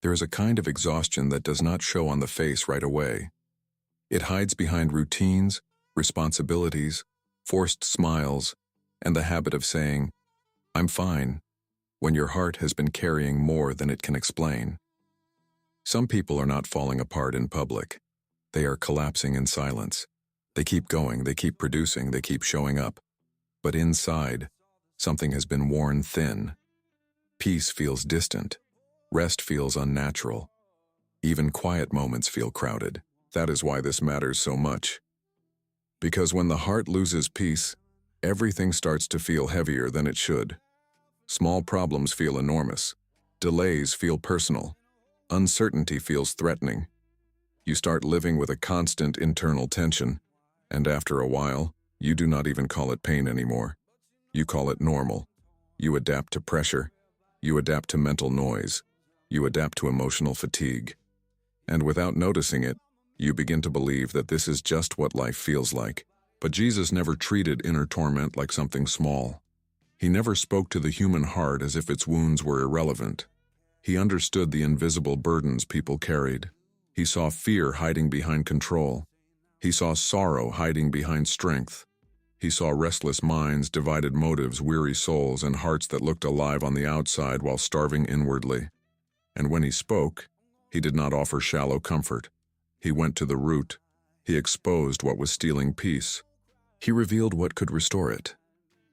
There is a kind of exhaustion that does not show on the face right away. It hides behind routines, responsibilities, forced smiles, and the habit of saying, "I'm fine," when your heart has been carrying more than it can explain. Some people are not falling apart in public. They are collapsing in silence. They keep going, they keep producing, they keep showing up. But inside, something has been worn thin. Peace feels distant. Rest feels unnatural. Even quiet moments feel crowded. That is why this matters so much. Because when the heart loses peace, everything starts to feel heavier than it should. Small problems feel enormous. Delays feel personal. Uncertainty feels threatening. You start living with a constant internal tension, and after a while, you do not even call it pain anymore. You call it normal. You adapt to pressure. You adapt to mental noise. You adapt to emotional fatigue. And without noticing it, you begin to believe that this is just what life feels like. But Jesus never treated inner torment like something small. He never spoke to the human heart as if its wounds were irrelevant. He understood the invisible burdens people carried. He saw fear hiding behind control. He saw sorrow hiding behind strength. He saw restless minds, divided motives, weary souls, and hearts that looked alive on the outside while starving inwardly. And when he spoke, he did not offer shallow comfort. He went to the root. He exposed what was stealing peace. He revealed what could restore it.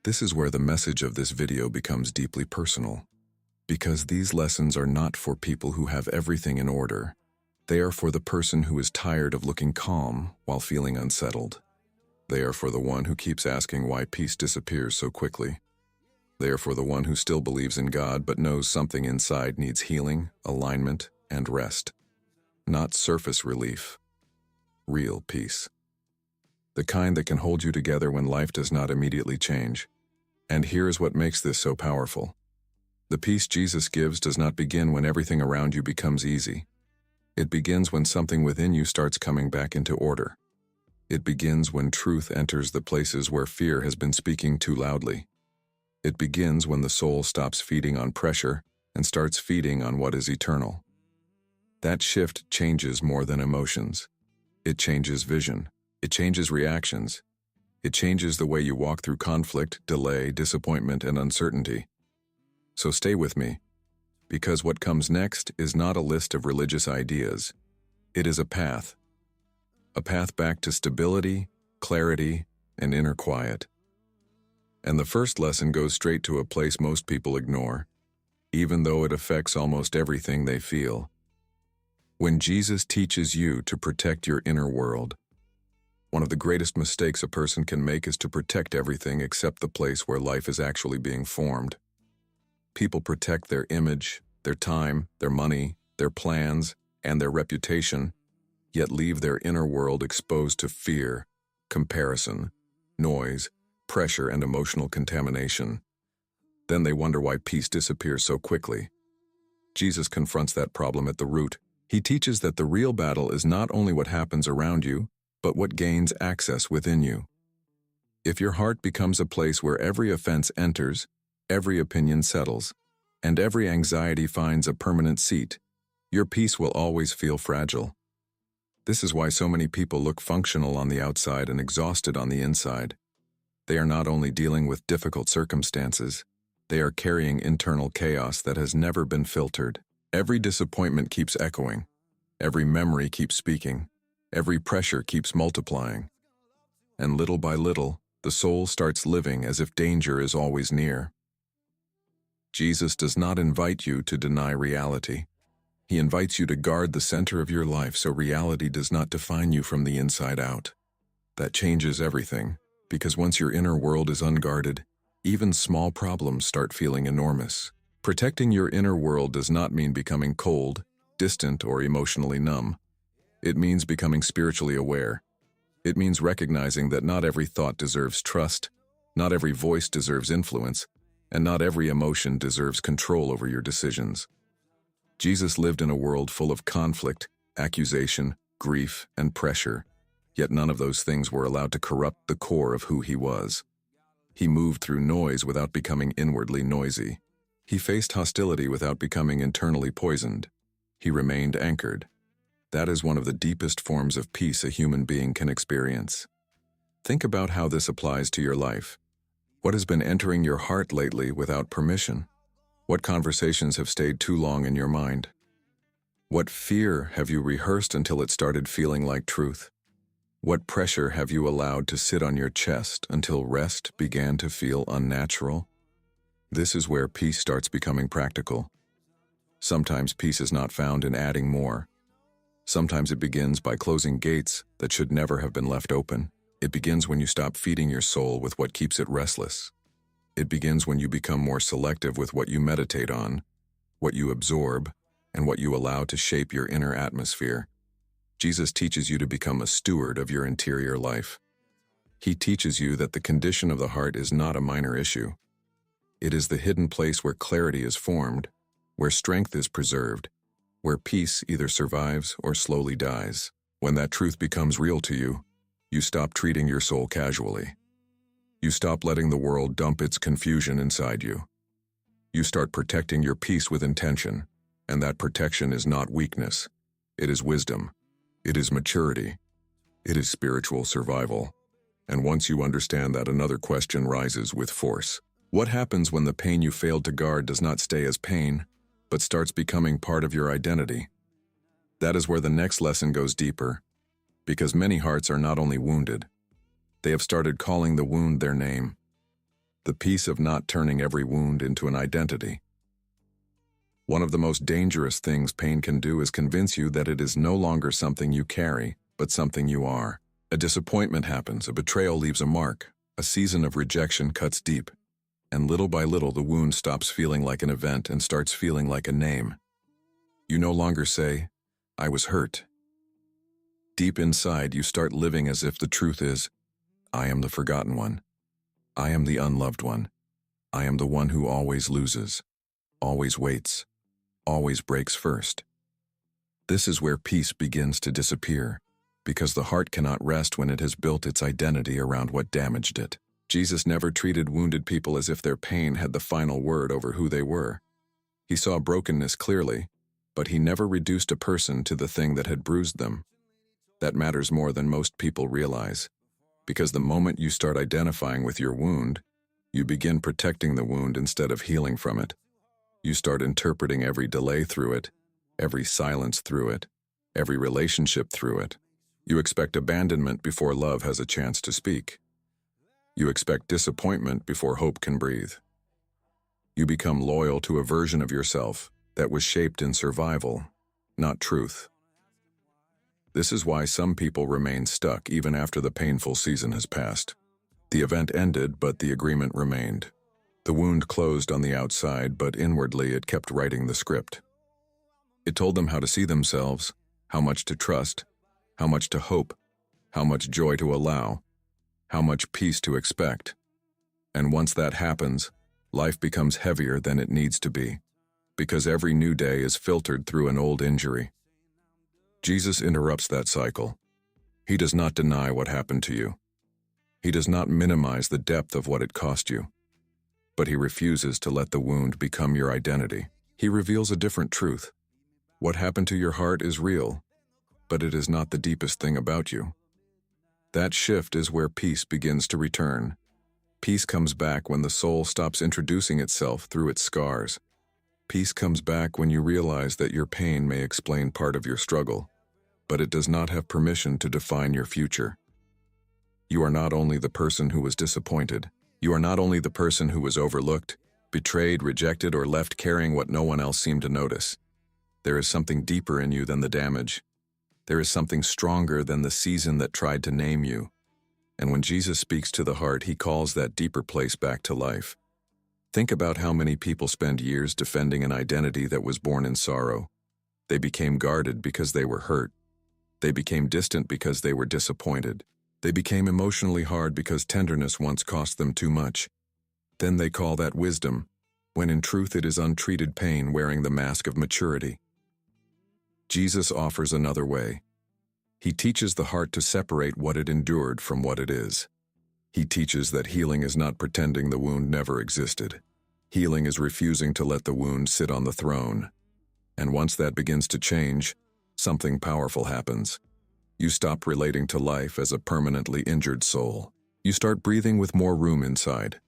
This is where the message of this video becomes deeply personal. Because these lessons are not for people who have everything in order. They are for the person who is tired of looking calm while feeling unsettled. They are for the one who keeps asking why peace disappears so quickly. They are for the one who still believes in God but knows something inside needs healing, alignment, and rest. Not surface relief. Real peace. The kind that can hold you together when life does not immediately change. And here is what makes this so powerful. The peace Jesus gives does not begin when everything around you becomes easy. It begins when something within you starts coming back into order. It begins when truth enters the places where fear has been speaking too loudly. It begins when the soul stops feeding on pressure and starts feeding on what is eternal. That shift changes more than emotions. It changes vision. It changes reactions. It changes the way you walk through conflict, delay, disappointment, and uncertainty. So stay with me, because what comes next is not a list of religious ideas. It is a path back to stability, clarity, and inner quiet. And the first lesson goes straight to a place most people ignore, even though it affects almost everything they feel. When Jesus teaches you to protect your inner world, one of the greatest mistakes a person can make is to protect everything except the place where life is actually being formed. People protect their image, their time, their money, their plans, and their reputation, yet leave their inner world exposed to fear, comparison, noise, pressure, and emotional contamination. Then they wonder why peace disappears so quickly. Jesus confronts that problem at the root. He teaches that the real battle is not only what happens around you, but what gains access within you. If your heart becomes a place where every offense enters, every opinion settles, and every anxiety finds a permanent seat, your peace will always feel fragile. This is why so many people look functional on the outside and exhausted on the inside. They are not only dealing with difficult circumstances, they are carrying internal chaos that has never been filtered. Every disappointment keeps echoing. Every memory keeps speaking. Every pressure keeps multiplying. And little by little, the soul starts living as if danger is always near. Jesus does not invite you to deny reality. He invites you to guard the center of your life so reality does not define you from the inside out. That changes everything, because once your inner world is unguarded, even small problems start feeling enormous. Protecting your inner world does not mean becoming cold, distant, or emotionally numb. It means becoming spiritually aware. It means recognizing that not every thought deserves trust, not every voice deserves influence, and not every emotion deserves control over your decisions. Jesus lived in a world full of conflict, accusation, grief, and pressure, yet none of those things were allowed to corrupt the core of who he was. He moved through noise without becoming inwardly noisy. He faced hostility without becoming internally poisoned. He remained anchored. That is one of the deepest forms of peace a human being can experience. Think about how this applies to your life. What has been entering your heart lately without permission? What conversations have stayed too long in your mind? What fear have you rehearsed until it started feeling like truth? What pressure have you allowed to sit on your chest until rest began to feel unnatural? This is where peace starts becoming practical. Sometimes peace is not found in adding more. Sometimes it begins by closing gates that should never have been left open. It begins when you stop feeding your soul with what keeps it restless. It begins when you become more selective with what you meditate on, what you absorb, and what you allow to shape your inner atmosphere. Jesus teaches you to become a steward of your interior life. He teaches you that the condition of the heart is not a minor issue. It is the hidden place where clarity is formed, where strength is preserved, where peace either survives or slowly dies. When that truth becomes real to you, you stop treating your soul casually. You stop letting the world dump its confusion inside you. You start protecting your peace with intention, and that protection is not weakness. It is wisdom. It is maturity. It is spiritual survival. And once you understand that, another question rises with force. What happens when the pain you failed to guard does not stay as pain, but starts becoming part of your identity? That is where the next lesson goes deeper, because many hearts are not only wounded, they have started calling the wound their name. The peace of not turning every wound into an identity. One of the most dangerous things pain can do is convince you that it is no longer something you carry, but something you are. A disappointment happens, a betrayal leaves a mark, a season of rejection cuts deep. And little by little, the wound stops feeling like an event and starts feeling like a name. You no longer say, "I was hurt." Deep inside, you start living as if the truth is, "I am the forgotten one. I am the unloved one. I am the one who always loses, always waits, always breaks first." This is where peace begins to disappear, because the heart cannot rest when it has built its identity around what damaged it. Jesus never treated wounded people as if their pain had the final word over who they were. He saw brokenness clearly, but he never reduced a person to the thing that had bruised them. That matters more than most people realize, because the moment you start identifying with your wound, you begin protecting the wound instead of healing from it. You start interpreting every delay through it, every silence through it, every relationship through it. You expect abandonment before love has a chance to speak. You expect disappointment before hope can breathe. You become loyal to a version of yourself that was shaped in survival, not truth. This is why some people remain stuck even after the painful season has passed. The event ended, but the agreement remained. The wound closed on the outside, but inwardly it kept writing the script. It told them how to see themselves, how much to trust, how much to hope, how much joy to allow, how much peace to expect. And once that happens, life becomes heavier than it needs to be, because every new day is filtered through an old injury. Jesus interrupts that cycle. He does not deny what happened to you. He does not minimize the depth of what it cost you. But he refuses to let the wound become your identity. He reveals a different truth. What happened to your heart is real, but it is not the deepest thing about you. That shift is where peace begins to return. Peace comes back when the soul stops introducing itself through its scars. Peace comes back when you realize that your pain may explain part of your struggle, but it does not have permission to define your future. You are not only the person who was disappointed. You are not only the person who was overlooked, betrayed, rejected, or left carrying what no one else seemed to notice. There is something deeper in you than the damage. There is something stronger than the season that tried to name you. And when Jesus speaks to the heart, he calls that deeper place back to life. Think about how many people spend years defending an identity that was born in sorrow. They became guarded because they were hurt. They became distant because they were disappointed. They became emotionally hard because tenderness once cost them too much. Then they call that wisdom, when in truth it is untreated pain wearing the mask of maturity. Jesus offers another way. He teaches the heart to separate what it endured from what it is. He teaches that healing is not pretending the wound never existed. Healing is refusing to let the wound sit on the throne. And once that begins to change, something powerful happens. You stop relating to life as a permanently injured soul. You start breathing with more room inside.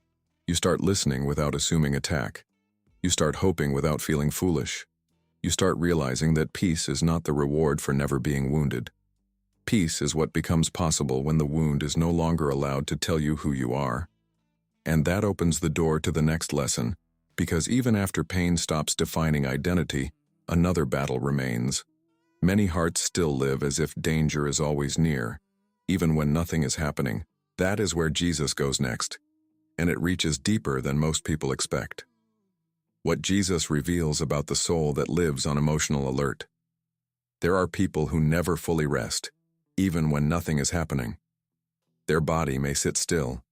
You start listening without assuming attack. You start hoping without feeling foolish. You start realizing that peace is not the reward for never being wounded. Peace is what becomes possible when the wound is no longer allowed to tell you who you are. And that opens the door to the next lesson, because even after pain stops defining identity, another battle remains. Many hearts still live as if danger is always near, even when nothing is happening. That is where Jesus goes next, and it reaches deeper than most people expect. What Jesus reveals about the soul that lives on emotional alert. There are people who never fully rest, even when nothing is happening. Their body may sit still,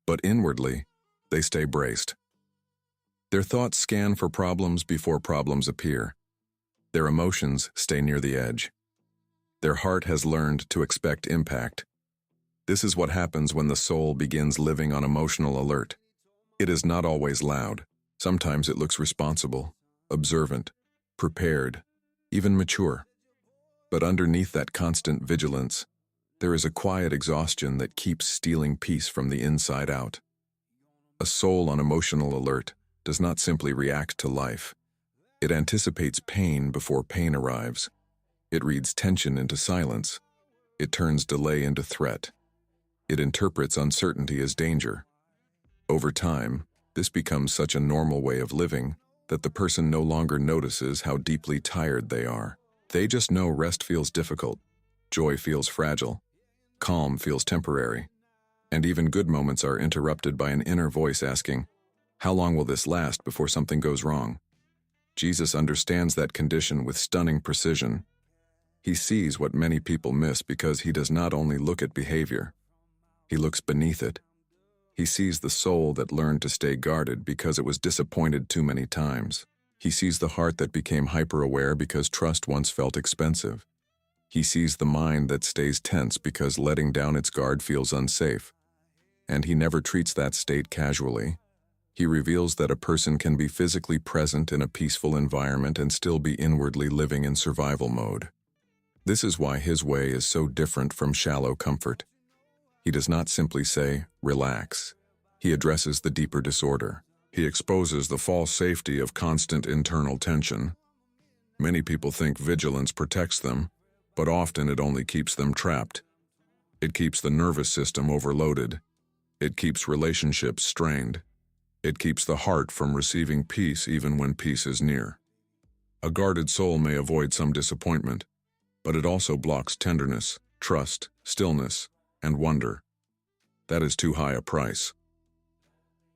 but inwardly, they stay braced. Their thoughts scan for problems before problems appear. Their emotions stay near the edge. Their heart has learned to expect impact. This is what happens when the soul begins living on emotional alert. It is not always loud. Sometimes it looks responsible, observant, prepared, even mature. But underneath that constant vigilance, there is a quiet exhaustion that keeps stealing peace from the inside out. A soul on emotional alert does not simply react to life. It anticipates pain before pain arrives. It reads tension into silence. It turns delay into threat. It interprets uncertainty as danger. Over time, this becomes such a normal way of living that the person no longer notices how deeply tired they are. They just know rest feels difficult, joy feels fragile, calm feels temporary, and even good moments are interrupted by an inner voice asking, "How long will this last before something goes wrong?" Jesus understands that condition with stunning precision. He sees what many people miss because he does not only look at behavior, he looks beneath it. He sees the soul that learned to stay guarded because it was disappointed too many times. He sees the heart that became hyper-aware because trust once felt expensive. He sees the mind that stays tense because letting down its guard feels unsafe. And he never treats that state casually. He reveals that a person can be physically present in a peaceful environment and still be inwardly living in survival mode. This is why his way is so different from shallow comfort. He does not simply say, "Relax." He addresses the deeper disorder. He exposes the false safety of constant internal tension. Many people think vigilance protects them, but often it only keeps them trapped. It keeps the nervous system overloaded. It keeps relationships strained. It keeps the heart from receiving peace even when peace is near. A guarded soul may avoid some disappointment, but it also blocks tenderness, trust, stillness, and wonder. That is too high a price.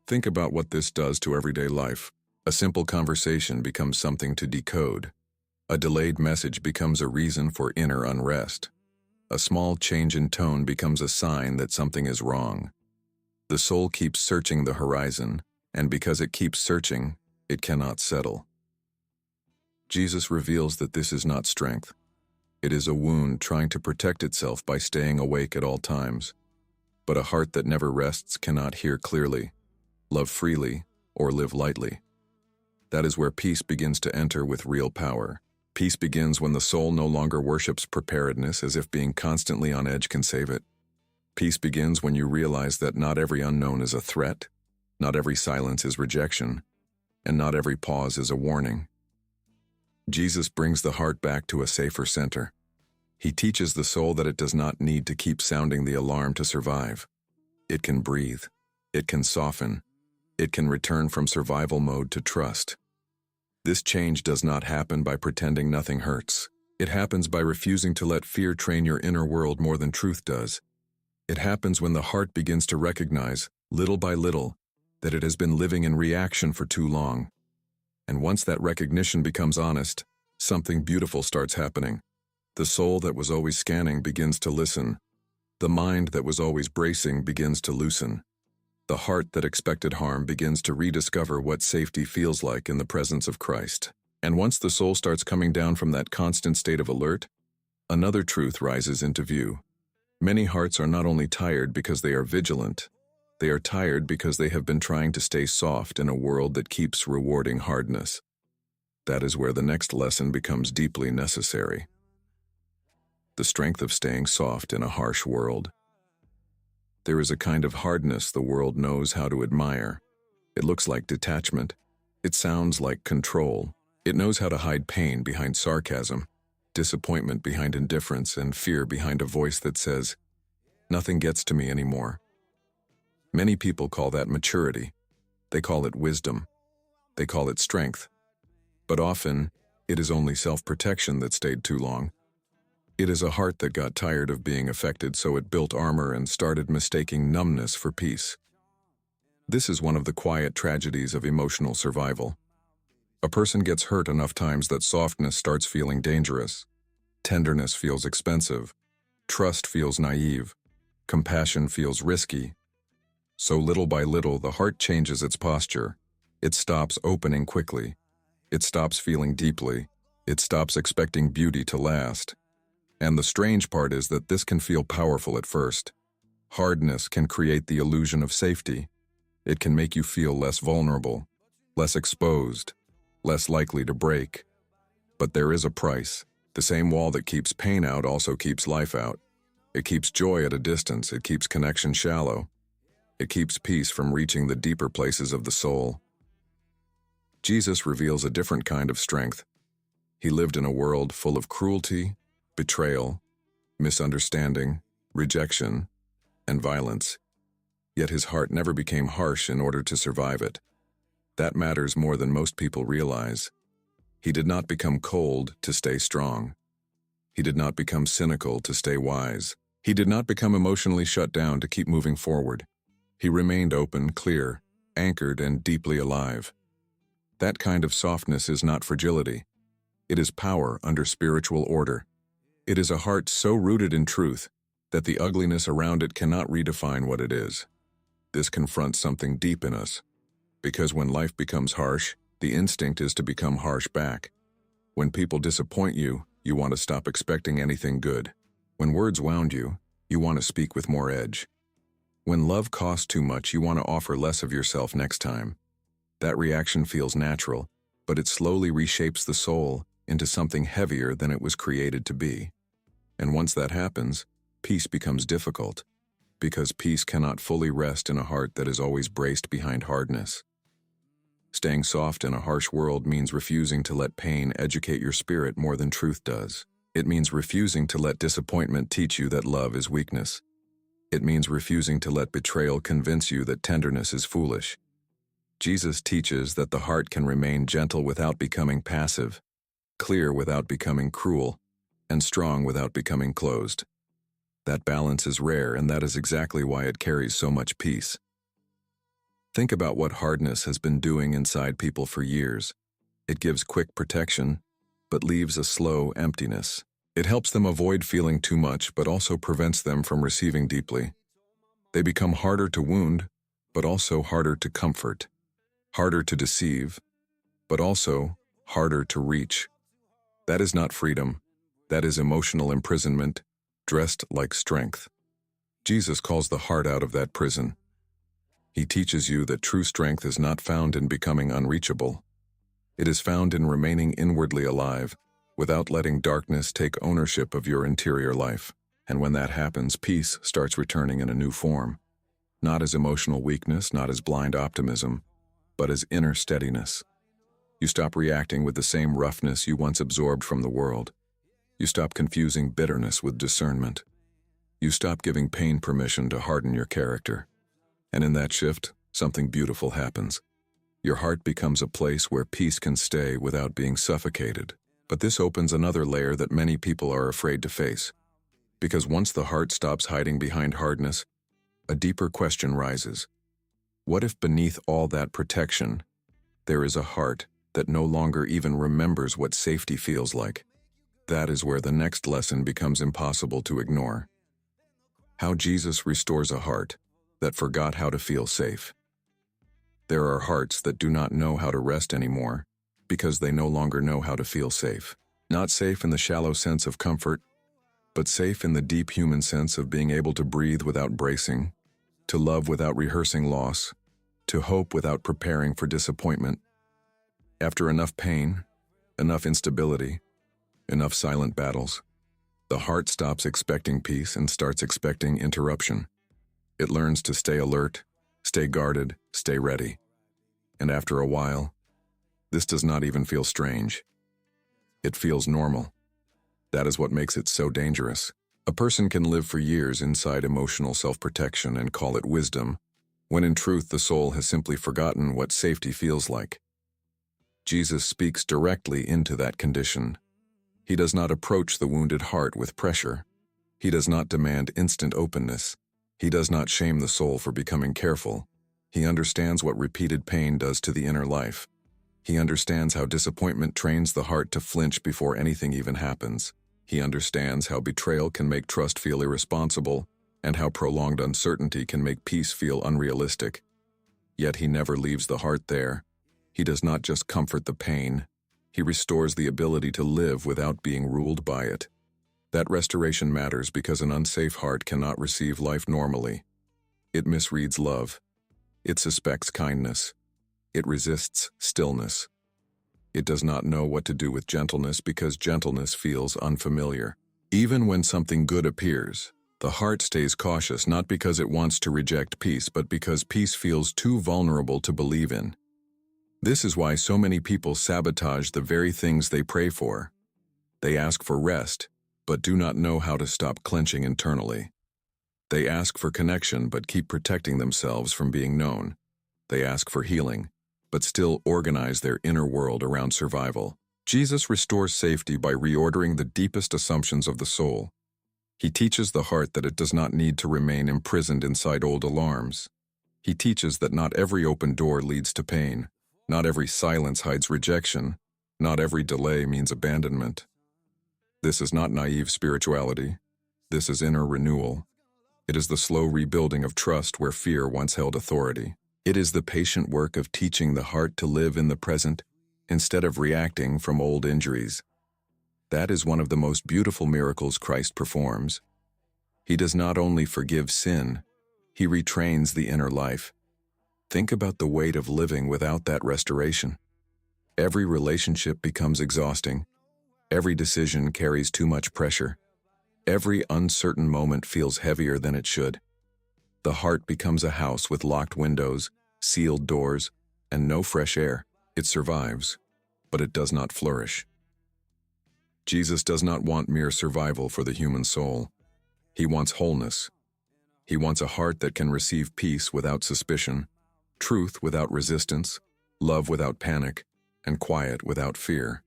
Think about what this does to everyday life. A simple conversation becomes something to decode. A delayed message becomes a reason for inner unrest. A small change in tone becomes a sign that something is wrong. The soul keeps searching the horizon, and because it keeps searching, it cannot settle. Jesus reveals that this is not strength. It is a wound trying to protect itself by staying awake at all times. But a heart that never rests cannot hear clearly, love freely, or live lightly. That is where peace begins to enter with real power. Peace begins when the soul no longer worships preparedness as if being constantly on edge can save it. Peace begins when you realize that not every unknown is a threat, not every silence is rejection, and not every pause is a warning. Jesus brings the heart back to a safer center. He teaches the soul that it does not need to keep sounding the alarm to survive. It can breathe. It can soften. It can return from survival mode to trust. This change does not happen by pretending nothing hurts. It happens by refusing to let fear train your inner world more than truth does. It happens when the heart begins to recognize, little by little, that it has been living in reaction for too long. And once that recognition becomes honest, something beautiful starts happening. The soul that was always scanning begins to listen. The mind that was always bracing begins to loosen. The heart that expected harm begins to rediscover what safety feels like in the presence of Christ. And once the soul starts coming down from that constant state of alert, another truth rises into view. Many hearts are not only tired because they are vigilant, they are tired because they have been trying to stay soft in a world that keeps rewarding hardness. That is where the next lesson becomes deeply necessary. The strength of staying soft in a harsh world. There is a kind of hardness the world knows how to admire. It looks like detachment. It sounds like control. It knows how to hide pain behind sarcasm, disappointment behind indifference, and fear behind a voice that says, "Nothing gets to me anymore." Many people call that maturity. They call it wisdom. They call it strength. But often, it is only self-protection that stayed too long. It is a heart that got tired of being affected, so it built armor and started mistaking numbness for peace. This is one of the quiet tragedies of emotional survival. A person gets hurt enough times that softness starts feeling dangerous. Tenderness feels expensive. Trust feels naive. Compassion feels risky. So little by little, the heart changes its posture. It stops opening quickly. It stops feeling deeply. It stops expecting beauty to last. And the strange part is that this can feel powerful at first. Hardness can create the illusion of safety. It can make you feel less vulnerable, less exposed, less likely to break. But there is a price. The same wall that keeps pain out also keeps life out. It keeps joy at a distance. It keeps connection shallow. It keeps peace from reaching the deeper places of the soul. Jesus reveals a different kind of strength. He lived in a world full of cruelty, betrayal, misunderstanding, rejection, and violence. Yet his heart never became harsh in order to survive it. That matters more than most people realize. He did not become cold to stay strong. He did not become cynical to stay wise. He did not become emotionally shut down to keep moving forward. He remained open, clear, anchored, and deeply alive. That kind of softness is not fragility. It is power under spiritual order. It is a heart so rooted in truth that the ugliness around it cannot redefine what it is. This confronts something deep in us, because when life becomes harsh, the instinct is to become harsh back. When people disappoint you, you want to stop expecting anything good. When words wound you, you want to speak with more edge. When love costs too much, you want to offer less of yourself next time. That reaction feels natural, but it slowly reshapes the soul into something heavier than it was created to be. And once that happens, peace becomes difficult, because peace cannot fully rest in a heart that is always braced behind hardness. Staying soft in a harsh world means refusing to let pain educate your spirit more than truth does. It means refusing to let disappointment teach you that love is weakness. It means refusing to let betrayal convince you that tenderness is foolish. Jesus teaches that the heart can remain gentle without becoming passive, clear without becoming cruel, and strong without becoming closed. That balance is rare, and that is exactly why it carries so much peace. Think about what hardness has been doing inside people for years. It gives quick protection, but leaves a slow emptiness. It helps them avoid feeling too much, but also prevents them from receiving deeply. They become harder to wound, but also harder to comfort. Harder to deceive, but also harder to reach. That is not freedom. That is emotional imprisonment, dressed like strength. Jesus calls the heart out of that prison. He teaches you that true strength is not found in becoming unreachable. It is found in remaining inwardly alive, without letting darkness take ownership of your interior life. And when that happens, peace starts returning in a new form. Not as emotional weakness, not as blind optimism, but as inner steadiness. You stop reacting with the same roughness you once absorbed from the world. You stop confusing bitterness with discernment. You stop giving pain permission to harden your character. And in that shift, something beautiful happens. Your heart becomes a place where peace can stay without being suffocated. But this opens another layer that many people are afraid to face. Because once the heart stops hiding behind hardness, a deeper question rises. What if beneath all that protection, there is a heart that no longer even remembers what safety feels like? That is where the next lesson becomes impossible to ignore. How Jesus restores a heart that forgot how to feel safe. There are hearts that do not know how to rest anymore because they no longer know how to feel safe. Not safe in the shallow sense of comfort, but safe in the deep human sense of being able to breathe without bracing, to love without rehearsing loss, to hope without preparing for disappointment. After enough pain, enough instability, enough silent battles. The heart stops expecting peace and starts expecting interruption. It learns to stay alert, stay guarded, stay ready. And after a while, this does not even feel strange. It feels normal. That is what makes it so dangerous. A person can live for years inside emotional self-protection and call it wisdom, when in truth the soul has simply forgotten what safety feels like. Jesus speaks directly into that condition. He does not approach the wounded heart with pressure. He does not demand instant openness. He does not shame the soul for becoming careful. He understands what repeated pain does to the inner life. He understands how disappointment trains the heart to flinch before anything even happens. He understands how betrayal can make trust feel irresponsible, and how prolonged uncertainty can make peace feel unrealistic. Yet he never leaves the heart there. He does not just comfort the pain. He restores the ability to live without being ruled by it. That restoration matters because an unsafe heart cannot receive life normally. It misreads love. It suspects kindness. It resists stillness. It does not know what to do with gentleness because gentleness feels unfamiliar. Even when something good appears, the heart stays cautious not because it wants to reject peace, but because peace feels too vulnerable to believe in. This is why so many people sabotage the very things they pray for. They ask for rest, but do not know how to stop clenching internally. They ask for connection, but keep protecting themselves from being known. They ask for healing, but still organize their inner world around survival. Jesus restores safety by reordering the deepest assumptions of the soul. He teaches the heart that it does not need to remain imprisoned inside old alarms. He teaches that not every open door leads to pain. Not every silence hides rejection. Not every delay means abandonment. This is not naive spirituality. This is inner renewal. It is the slow rebuilding of trust where fear once held authority. It is the patient work of teaching the heart to live in the present instead of reacting from old injuries. That is one of the most beautiful miracles Christ performs. He does not only forgive sin, he retrains the inner life. Think about the weight of living without that restoration. Every relationship becomes exhausting. Every decision carries too much pressure. Every uncertain moment feels heavier than it should. The heart becomes a house with locked windows, sealed doors, and no fresh air. It survives, but it does not flourish. Jesus does not want mere survival for the human soul. He wants wholeness. He wants a heart that can receive peace without suspicion, truth without resistance, love without panic, and quiet without fear.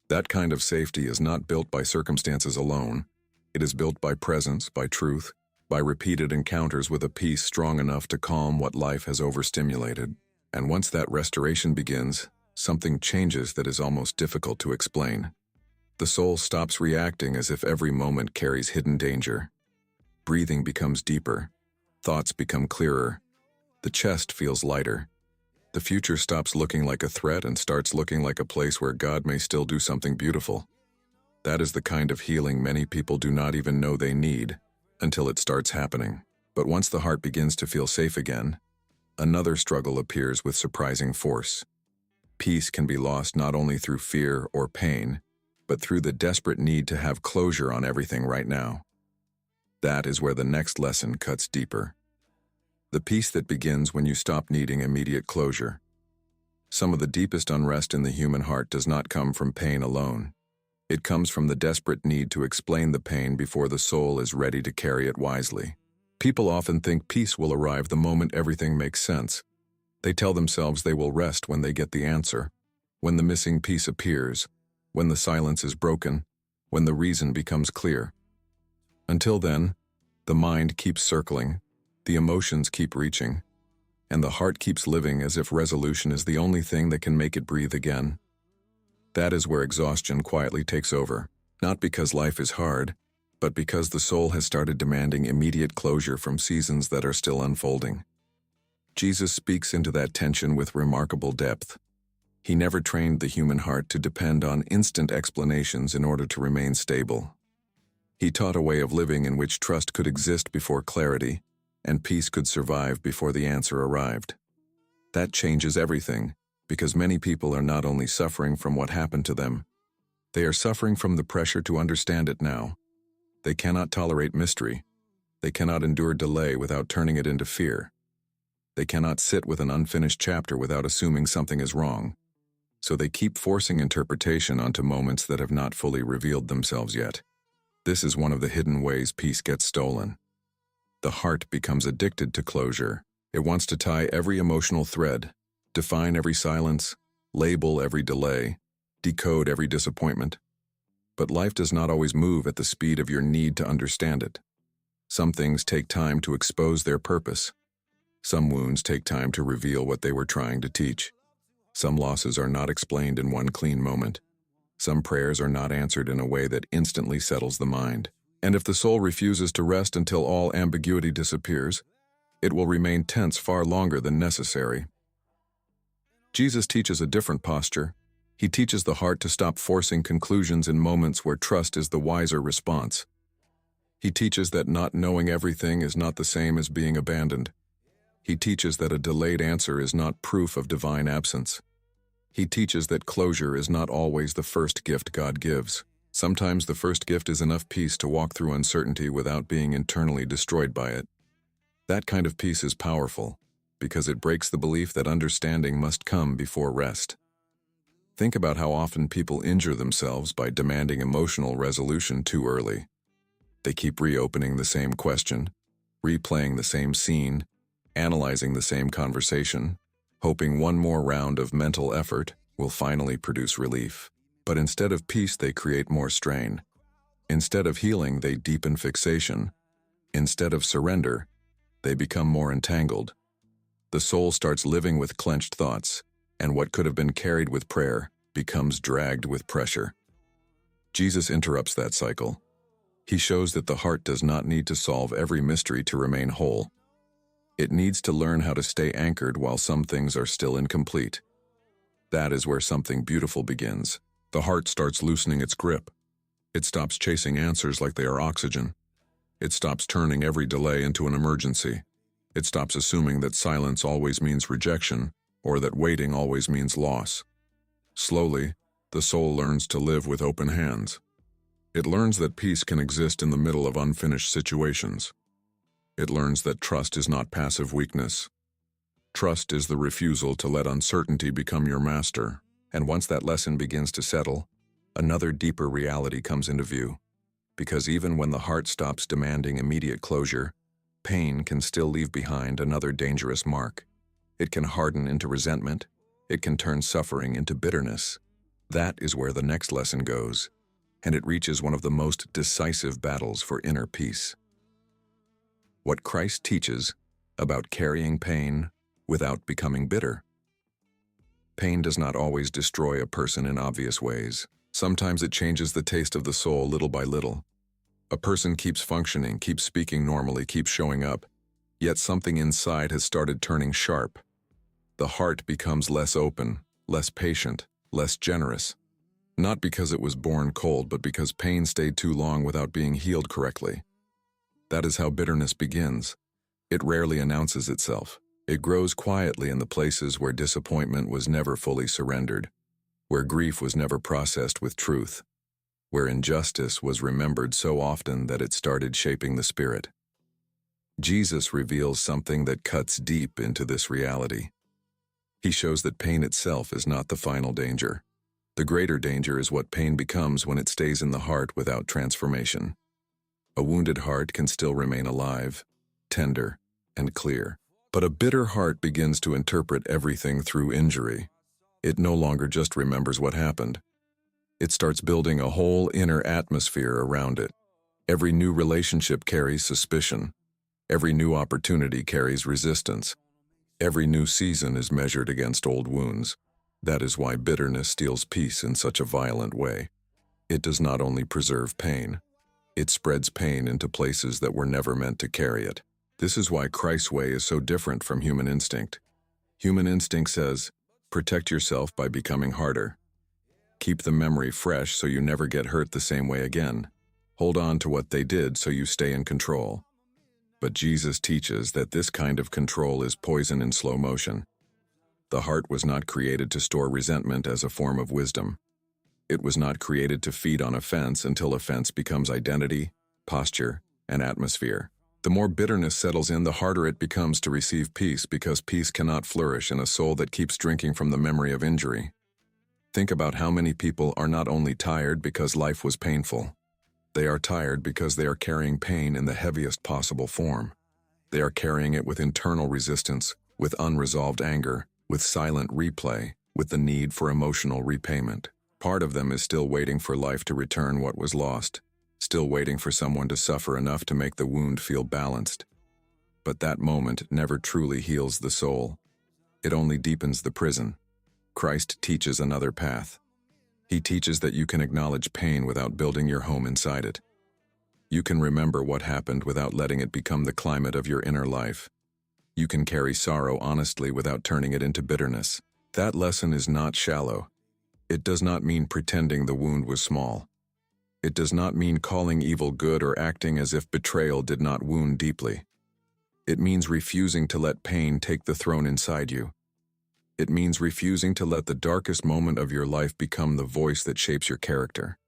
That kind of safety is not built by circumstances alone. It is built by presence, by truth, by repeated encounters with a peace strong enough to calm what life has overstimulated. And once that restoration begins, something changes that is almost difficult to explain. The soul stops reacting as if every moment carries hidden danger. Breathing becomes deeper. Thoughts become clearer. The chest feels lighter. The future stops looking like a threat and starts looking like a place where God may still do something beautiful. That is the kind of healing many people do not even know they need until it starts happening. But once the heart begins to feel safe again, another struggle appears with surprising force. Peace can be lost not only through fear or pain, but through the desperate need to have closure on everything right now. That is where the next lesson cuts deeper. The peace that begins when you stop needing immediate closure. Some of the deepest unrest in the human heart does not come from pain alone. It comes from the desperate need to explain the pain before the soul is ready to carry it wisely. People often think peace will arrive the moment everything makes sense. They tell themselves they will rest when they get the answer, when the missing piece appears, when the silence is broken, when the reason becomes clear. Until then, the mind keeps circling, the emotions keep reaching, and the heart keeps living as if resolution is the only thing that can make it breathe again. That is where exhaustion quietly takes over, not because life is hard, but because the soul has started demanding immediate closure from seasons that are still unfolding. Jesus speaks into that tension with remarkable depth. He never trained the human heart to depend on instant explanations in order to remain stable. He taught a way of living in which trust could exist before clarity, and peace could survive before the answer arrived. That changes everything, Because many people are not only suffering from what happened to them, they are suffering from the pressure to understand it now. They cannot tolerate mystery. They cannot endure delay without turning it into fear. They cannot sit with an unfinished chapter without assuming something is wrong. So they keep forcing interpretation onto moments that have not fully revealed themselves yet. This is one of the hidden ways peace gets stolen. The heart becomes addicted to closure. It wants to tie every emotional thread, define every silence, label every delay, decode every disappointment. But life does not always move at the speed of your need to understand it. Some things take time to expose their purpose. Some wounds take time to reveal what they were trying to teach. Some losses are not explained in one clean moment. Some prayers are not answered in a way that instantly settles the mind. And if the soul refuses to rest until all ambiguity disappears, it will remain tense far longer than necessary. Jesus teaches a different posture. He teaches the heart to stop forcing conclusions in moments where trust is the wiser response. He teaches that not knowing everything is not the same as being abandoned. He teaches that a delayed answer is not proof of divine absence. He teaches that closure is not always the first gift God gives. Sometimes the first gift is enough peace to walk through uncertainty without being internally destroyed by it. That kind of peace is powerful, because it breaks the belief that understanding must come before rest. Think about how often people injure themselves by demanding emotional resolution too early. They keep reopening the same question, replaying the same scene, analyzing the same conversation, hoping one more round of mental effort will finally produce relief. But instead of peace, they create more strain. Instead of healing, they deepen fixation. Instead of surrender, they become more entangled. The soul starts living with clenched thoughts, and what could have been carried with prayer becomes dragged with pressure. Jesus interrupts that cycle. He shows that the heart does not need to solve every mystery to remain whole. It needs to learn how to stay anchored while some things are still incomplete. That is where something beautiful begins. The heart starts loosening its grip. It stops chasing answers like they are oxygen. It stops turning every delay into an emergency. It stops assuming that silence always means rejection, or that waiting always means loss. Slowly, the soul learns to live with open hands. It learns that peace can exist in the middle of unfinished situations. It learns that trust is not passive weakness. Trust is the refusal to let uncertainty become your master. And once that lesson begins to settle, another deeper reality comes into view. Because even when the heart stops demanding immediate closure, pain can still leave behind another dangerous mark. It can harden into resentment. It can turn suffering into bitterness. That is where the next lesson goes, and it reaches one of the most decisive battles for inner peace. What Christ teaches about carrying pain without becoming bitter. Pain does not always destroy a person in obvious ways. Sometimes it changes the taste of the soul little by little. A person keeps functioning, keeps speaking normally, keeps showing up, yet something inside has started turning sharp. The heart becomes less open, less patient, less generous. Not because it was born cold, but because pain stayed too long without being healed correctly. That is how bitterness begins. It rarely announces itself. It grows quietly in the places where disappointment was never fully surrendered, where grief was never processed with truth, where injustice was remembered so often that it started shaping the spirit. Jesus reveals something that cuts deep into this reality. He shows that pain itself is not the final danger. The greater danger is what pain becomes when it stays in the heart without transformation. A wounded heart can still remain alive, tender, and clear. But a bitter heart begins to interpret everything through injury. It no longer just remembers what happened. It starts building a whole inner atmosphere around it. Every new relationship carries suspicion. Every new opportunity carries resistance. Every new season is measured against old wounds. That is why bitterness steals peace in such a violent way. It does not only preserve pain, it spreads pain into places that were never meant to carry it. This is why Christ's way is so different from human instinct. Human instinct says, protect yourself by becoming harder. Keep the memory fresh so you never get hurt the same way again. Hold on to what they did so you stay in control. But Jesus teaches that this kind of control is poison in slow motion. The heart was not created to store resentment as a form of wisdom. It was not created to feed on offense until offense becomes identity, posture, and atmosphere. The more bitterness settles in, the harder it becomes to receive peace, because peace cannot flourish in a soul that keeps drinking from the memory of injury. Think about how many people are not only tired because life was painful. They are tired because they are carrying pain in the heaviest possible form. They are carrying it with internal resistance, with unresolved anger, with silent replay, with the need for emotional repayment. Part of them is still waiting for life to return what was lost, still waiting for someone to suffer enough to make the wound feel balanced. But that moment never truly heals the soul. It only deepens the prison. Christ teaches another path. He teaches that you can acknowledge pain without building your home inside it. You can remember what happened without letting it become the climate of your inner life. You can carry sorrow honestly without turning it into bitterness. That lesson is not shallow. It does not mean pretending the wound was small. It does not mean calling evil good or acting as if betrayal did not wound deeply. It means refusing to let pain take the throne inside you. It means refusing to let the darkest moment of your life become the voice that shapes your character.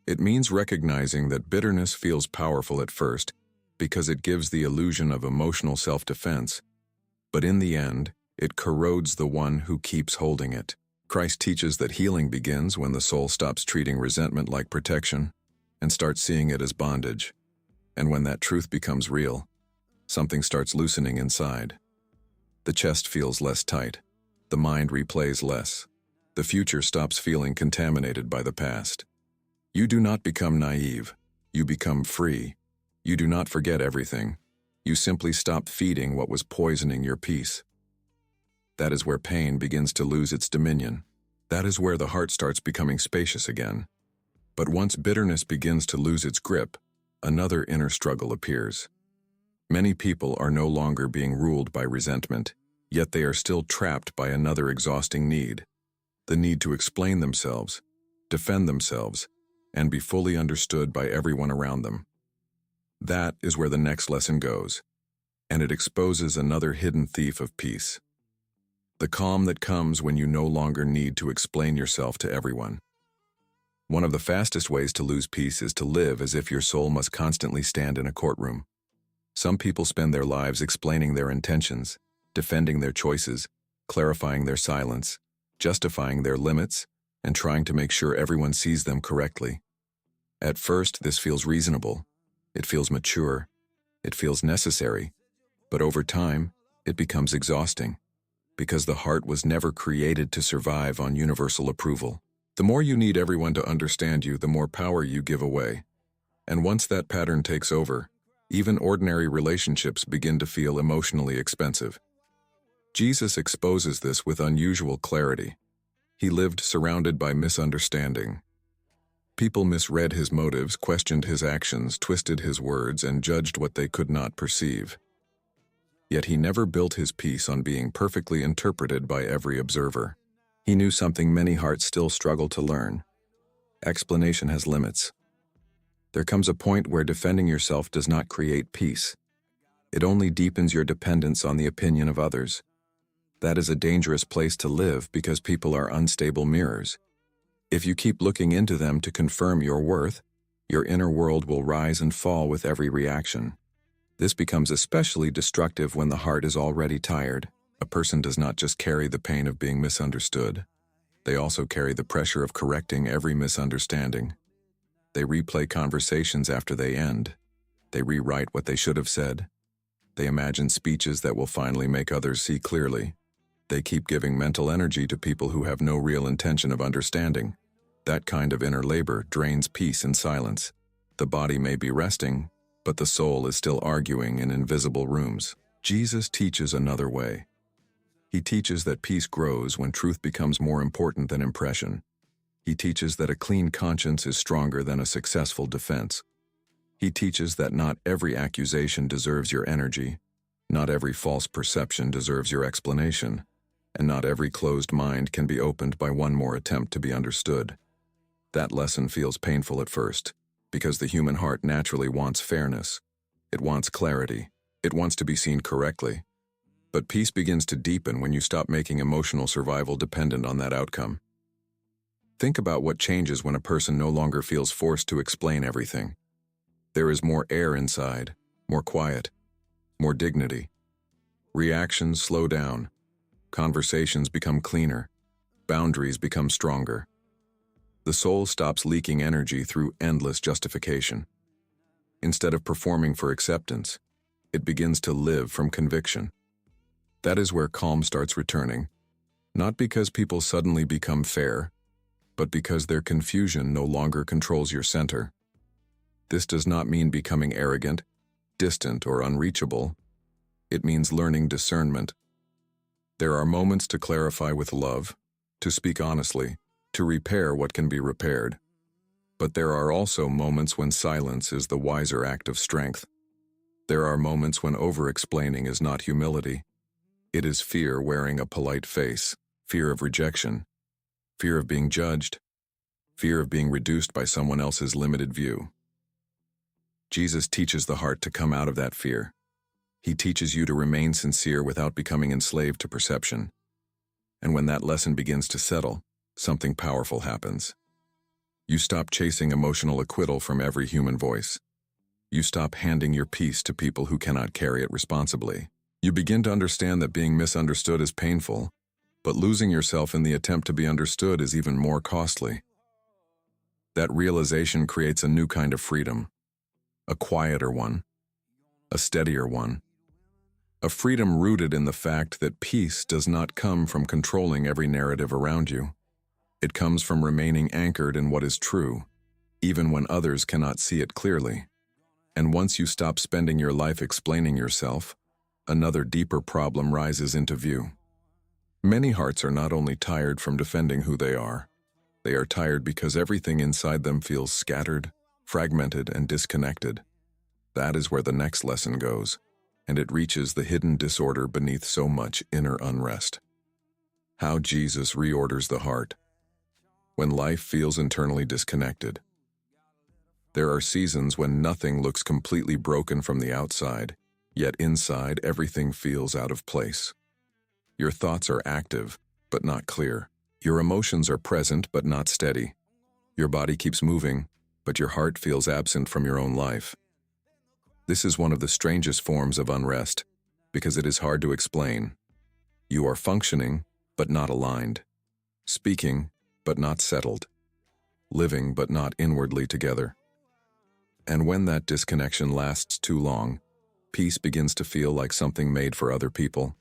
It means recognizing that bitterness feels powerful at first because it gives the illusion of emotional self-defense, but in the end, it corrodes the one who keeps holding it. Christ teaches that healing begins when the soul stops treating resentment like protection and starts seeing it as bondage. And when that truth becomes real, something starts loosening inside. The chest feels less tight. The mind replays less. The future stops feeling contaminated by the past. You do not become naive. You become free. You do not forget everything. You simply stop feeding what was poisoning your peace. That is where pain begins to lose its dominion. That is where the heart starts becoming spacious again. But once bitterness begins to lose its grip, another inner struggle appears. Many people are no longer being ruled by resentment, yet they are still trapped by another exhausting need: the need to explain themselves, defend themselves, and be fully understood by everyone around them. That is where the next lesson goes, and it exposes another hidden thief of peace. The calm that comes when you no longer need to explain yourself to everyone. One of the fastest ways to lose peace is to live as if your soul must constantly stand in a courtroom. Some people spend their lives explaining their intentions, defending their choices, clarifying their silence, justifying their limits, and trying to make sure everyone sees them correctly. At first, this feels reasonable. It feels mature. It feels necessary. But over time, it becomes exhausting, because the heart was never created to survive on universal approval. The more you need everyone to understand you, the more power you give away. And once that pattern takes over, even ordinary relationships begin to feel emotionally expensive. Jesus exposes this with unusual clarity. He lived surrounded by misunderstanding. People misread his motives, questioned his actions, twisted his words, and judged what they could not perceive. Yet he never built his peace on being perfectly interpreted by every observer. He knew something many hearts still struggle to learn. Explanation has limits. There comes a point where defending yourself does not create peace. It only deepens your dependence on the opinion of others. That is a dangerous place to live because people are unstable mirrors. If you keep looking into them to confirm your worth, your inner world will rise and fall with every reaction. This becomes especially destructive when the heart is already tired. A person does not just carry the pain of being misunderstood. They also carry the pressure of correcting every misunderstanding. They replay conversations after they end. They rewrite what they should have said. They imagine speeches that will finally make others see clearly. They keep giving mental energy to people who have no real intention of understanding. That kind of inner labor drains peace in silence. The body may be resting, but the soul is still arguing in invisible rooms. Jesus teaches another way. He teaches that peace grows when truth becomes more important than impression. He teaches that a clean conscience is stronger than a successful defense. He teaches that not every accusation deserves your energy, not every false perception deserves your explanation, and not every closed mind can be opened by one more attempt to be understood. That lesson feels painful at first, because the human heart naturally wants fairness. It wants clarity. It wants to be seen correctly. But peace begins to deepen when you stop making emotional survival dependent on that outcome. Think about what changes when a person no longer feels forced to explain everything. There is more air inside, more quiet, more dignity. Reactions slow down. Conversations become cleaner. Boundaries become stronger. The soul stops leaking energy through endless justification. Instead of performing for acceptance, it begins to live from conviction. That is where calm starts returning, not because people suddenly become fair, but because their confusion no longer controls your center. This does not mean becoming arrogant, distant, or unreachable. It means learning discernment. There are moments to clarify with love, to speak honestly, to repair what can be repaired. But there are also moments when silence is the wiser act of strength. There are moments when over-explaining is not humility. It is fear wearing a polite face, fear of rejection, fear of being judged, fear of being reduced by someone else's limited view. Jesus teaches the heart to come out of that fear. He teaches you to remain sincere without becoming enslaved to perception. And when that lesson begins to settle, something powerful happens. You stop chasing emotional acquittal from every human voice. You stop handing your peace to people who cannot carry it responsibly. You begin to understand that being misunderstood is painful, but losing yourself in the attempt to be understood is even more costly. That realization creates a new kind of freedom, a quieter one, a steadier one. A freedom rooted in the fact that peace does not come from controlling every narrative around you. It comes from remaining anchored in what is true, even when others cannot see it clearly. And once you stop spending your life explaining yourself, another deeper problem rises into view. Many hearts are not only tired from defending who they are tired because everything inside them feels scattered, fragmented, and disconnected. That is where the next lesson goes, and it reaches the hidden disorder beneath so much inner unrest. How Jesus reorders the heart. When life feels internally disconnected. There are seasons when nothing looks completely broken from the outside, yet inside everything feels out of place. Your thoughts are active, but not clear. Your emotions are present, but not steady. Your body keeps moving, but your heart feels absent from your own life. This is one of the strangest forms of unrest, because it is hard to explain. You are functioning, but not aligned. Speaking, but not settled. Living, but not inwardly together. And when that disconnection lasts too long, peace begins to feel like something made for other people.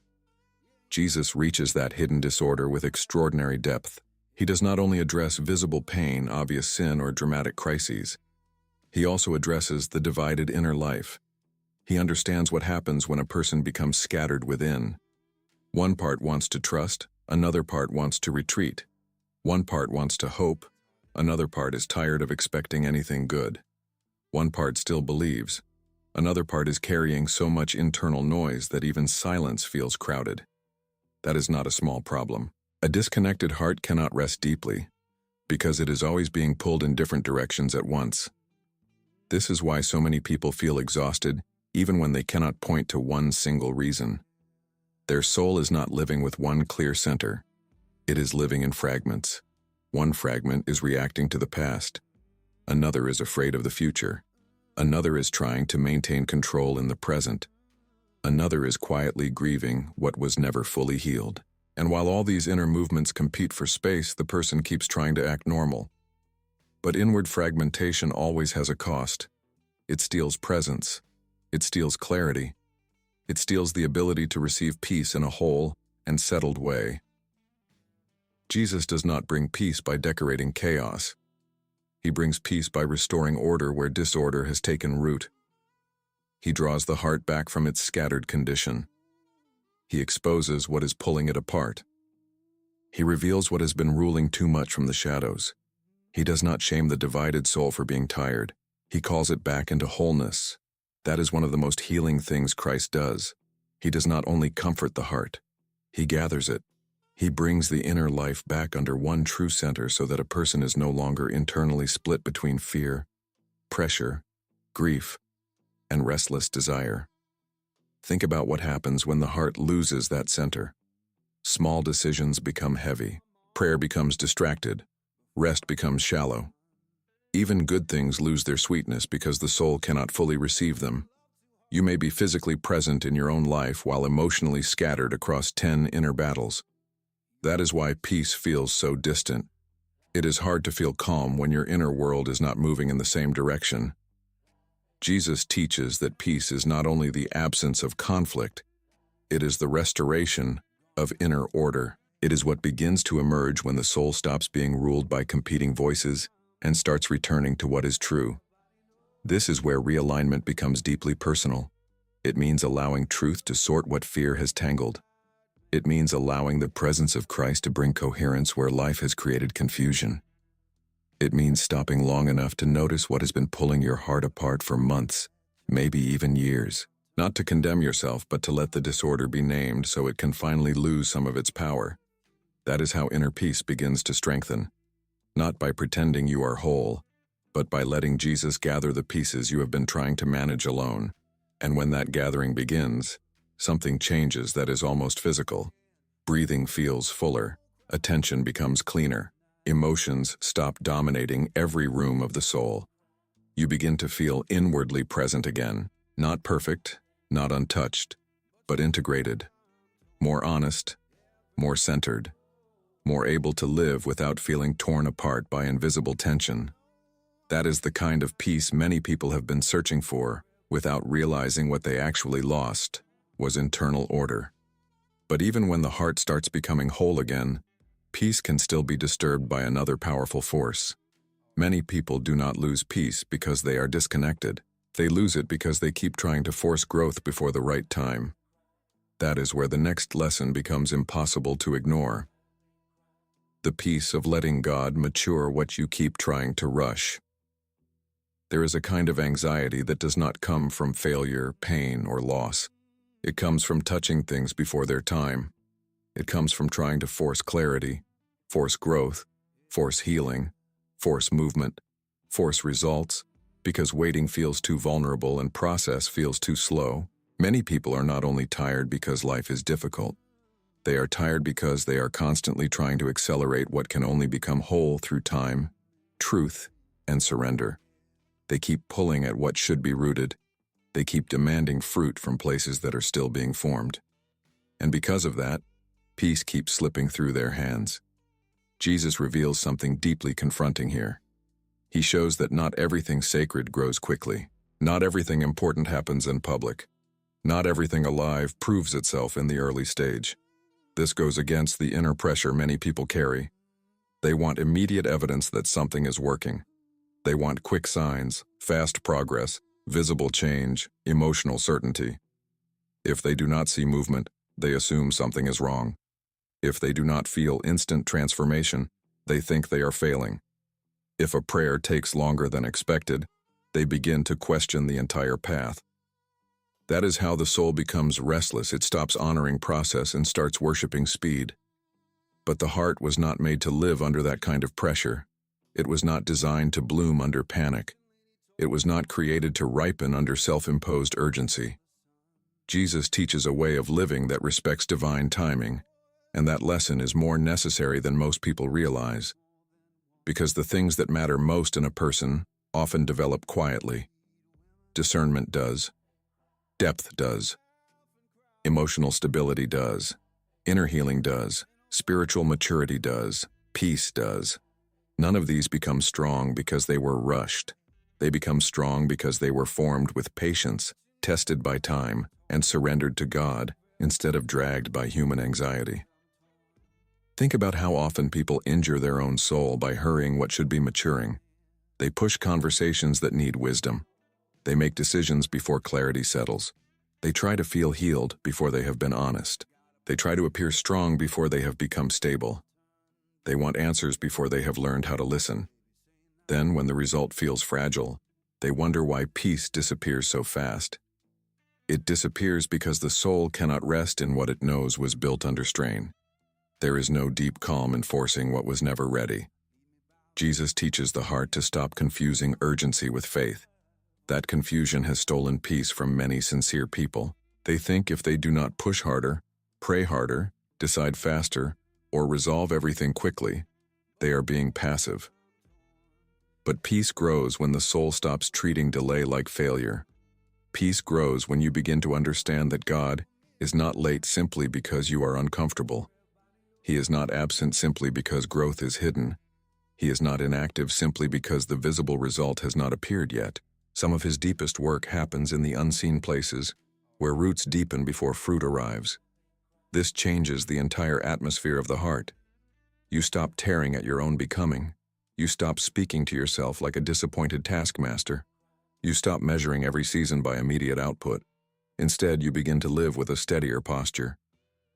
Jesus reaches that hidden disorder with extraordinary depth. He does not only address visible pain, obvious sin, or dramatic crises. He also addresses the divided inner life. He understands what happens when a person becomes scattered within. One part wants to trust, another part wants to retreat. One part wants to hope, another part is tired of expecting anything good. One part still believes, another part is carrying so much internal noise that even silence feels crowded. That is not a small problem. A disconnected heart cannot rest deeply, because it is always being pulled in different directions at once. This is why so many people feel exhausted, even when they cannot point to one single reason. Their soul is not living with one clear center. It is living in fragments. One fragment is reacting to the past. Another is afraid of the future. Another is trying to maintain control in the present. Another is quietly grieving what was never fully healed. And while all these inner movements compete for space, the person keeps trying to act normal. But inward fragmentation always has a cost. It steals presence. It steals clarity. It steals the ability to receive peace in a whole and settled way. Jesus does not bring peace by decorating chaos. He brings peace by restoring order where disorder has taken root. He draws the heart back from its scattered condition. He exposes what is pulling it apart. He reveals what has been ruling too much from the shadows. He does not shame the divided soul for being tired. He calls it back into wholeness. That is one of the most healing things Christ does. He does not only comfort the heart, he gathers it. He brings the inner life back under one true center so that a person is no longer internally split between fear, pressure, grief, and restless desire. Think about what happens when the heart loses that center. Small decisions become heavy. Prayer becomes distracted. Rest becomes shallow. Even good things lose their sweetness because the soul cannot fully receive them. You may be physically present in your own life while emotionally scattered across 10 inner battles. That is why peace feels so distant. It is hard to feel calm when your inner world is not moving in the same direction. Jesus teaches that peace is not only the absence of conflict, it is the restoration of inner order. It is what begins to emerge when the soul stops being ruled by competing voices and starts returning to what is true. This is where realignment becomes deeply personal. It means allowing truth to sort what fear has tangled. It means allowing the presence of Christ to bring coherence where life has created confusion. It means stopping long enough to notice what has been pulling your heart apart for months, maybe even years. Not to condemn yourself, but to let the disorder be named so it can finally lose some of its power. That is how inner peace begins to strengthen. Not by pretending you are whole, but by letting Jesus gather the pieces you have been trying to manage alone. And when that gathering begins, something changes that is almost physical. Breathing feels fuller, attention becomes cleaner, emotions stop dominating every room of the soul. You begin to feel inwardly present again, not perfect, not untouched, but integrated, more honest, more centered, more able to live without feeling torn apart by invisible tension. That is the kind of peace many people have been searching for without realizing what they actually lost was internal order. But even when the heart starts becoming whole again, peace can still be disturbed by another powerful force. Many people do not lose peace because they are disconnected. They lose it because they keep trying to force growth before the right time. That is where the next lesson becomes impossible to ignore. The peace of letting God mature what you keep trying to rush. There is a kind of anxiety that does not come from failure, pain, or loss. It comes from touching things before their time. It comes from trying to force clarity, force growth, force healing, force movement, force results, because waiting feels too vulnerable and process feels too slow. Many people are not only tired because life is difficult, they are tired because they are constantly trying to accelerate what can only become whole through time, truth, and surrender. They keep pulling at what should be rooted. They keep demanding fruit from places that are still being formed. And because of that, peace keeps slipping through their hands. Jesus reveals something deeply confronting here. He shows that not everything sacred grows quickly. Not everything important happens in public. Not everything alive proves itself in the early stage. This goes against the inner pressure many people carry. They want immediate evidence that something is working. They want quick signs, fast progress, visible change, emotional certainty. If they do not see movement, they assume something is wrong. If they do not feel instant transformation, they think they are failing. If a prayer takes longer than expected, they begin to question the entire path. That is how the soul becomes restless. It stops honoring process and starts worshiping speed. But the heart was not made to live under that kind of pressure. It was not designed to bloom under panic. It was not created to ripen under self-imposed urgency. Jesus teaches a way of living that respects divine timing, and that lesson is more necessary than most people realize. Because the things that matter most in a person often develop quietly. Discernment does. Depth does. Emotional stability does. Inner healing does. Spiritual maturity does. Peace does. None of these become strong because they were rushed. They become strong because they were formed with patience, tested by time, and surrendered to God instead of dragged by human anxiety. Think about how often people injure their own soul by hurrying what should be maturing. They push conversations that need wisdom. They make decisions before clarity settles. They try to feel healed before they have been honest. They try to appear strong before they have become stable. They want answers before they have learned how to listen. Then, when the result feels fragile, they wonder why peace disappears so fast. It disappears because the soul cannot rest in what it knows was built under strain. There is no deep calm in forcing what was never ready. Jesus teaches the heart to stop confusing urgency with faith. That confusion has stolen peace from many sincere people. They think if they do not push harder, pray harder, decide faster, or resolve everything quickly, they are being passive. But peace grows when the soul stops treating delay like failure. Peace grows when you begin to understand that God is not late simply because you are uncomfortable. He is not absent simply because growth is hidden. He is not inactive simply because the visible result has not appeared yet. Some of his deepest work happens in the unseen places, where roots deepen before fruit arrives. This changes the entire atmosphere of the heart. You stop tearing at your own becoming. You stop speaking to yourself like a disappointed taskmaster. You stop measuring every season by immediate output. Instead, you begin to live with a steadier posture.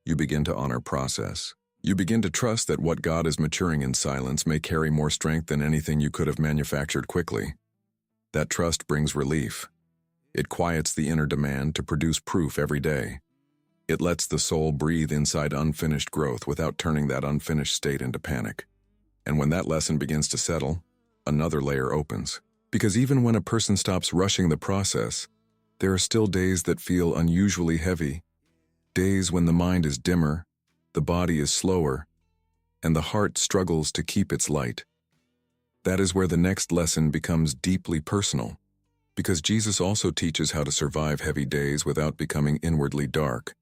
You begin to honor process. You begin to trust that what God is maturing in silence may carry more strength than anything you could have manufactured quickly. That trust brings relief. It quiets the inner demand to produce proof every day. It lets the soul breathe inside unfinished growth without turning that unfinished state into panic. And when that lesson begins to settle, another layer opens. Because even when a person stops rushing the process, there are still days that feel unusually heavy. Days when the mind is dimmer, the body is slower, and the heart struggles to keep its light. That is where the next lesson becomes deeply personal, because Jesus also teaches how to survive heavy days without becoming inwardly dark.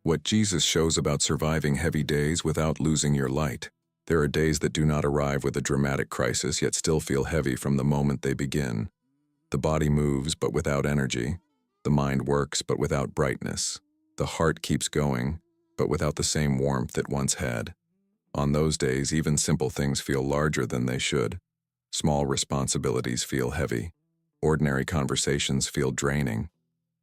What Jesus shows about surviving heavy days without losing your light. There are days that do not arrive with a dramatic crisis yet still feel heavy from the moment they begin. The body moves but without energy. The mind works but without brightness. The heart keeps going, but without the same warmth it once had. On those days, even simple things feel larger than they should. Small responsibilities feel heavy. Ordinary conversations feel draining.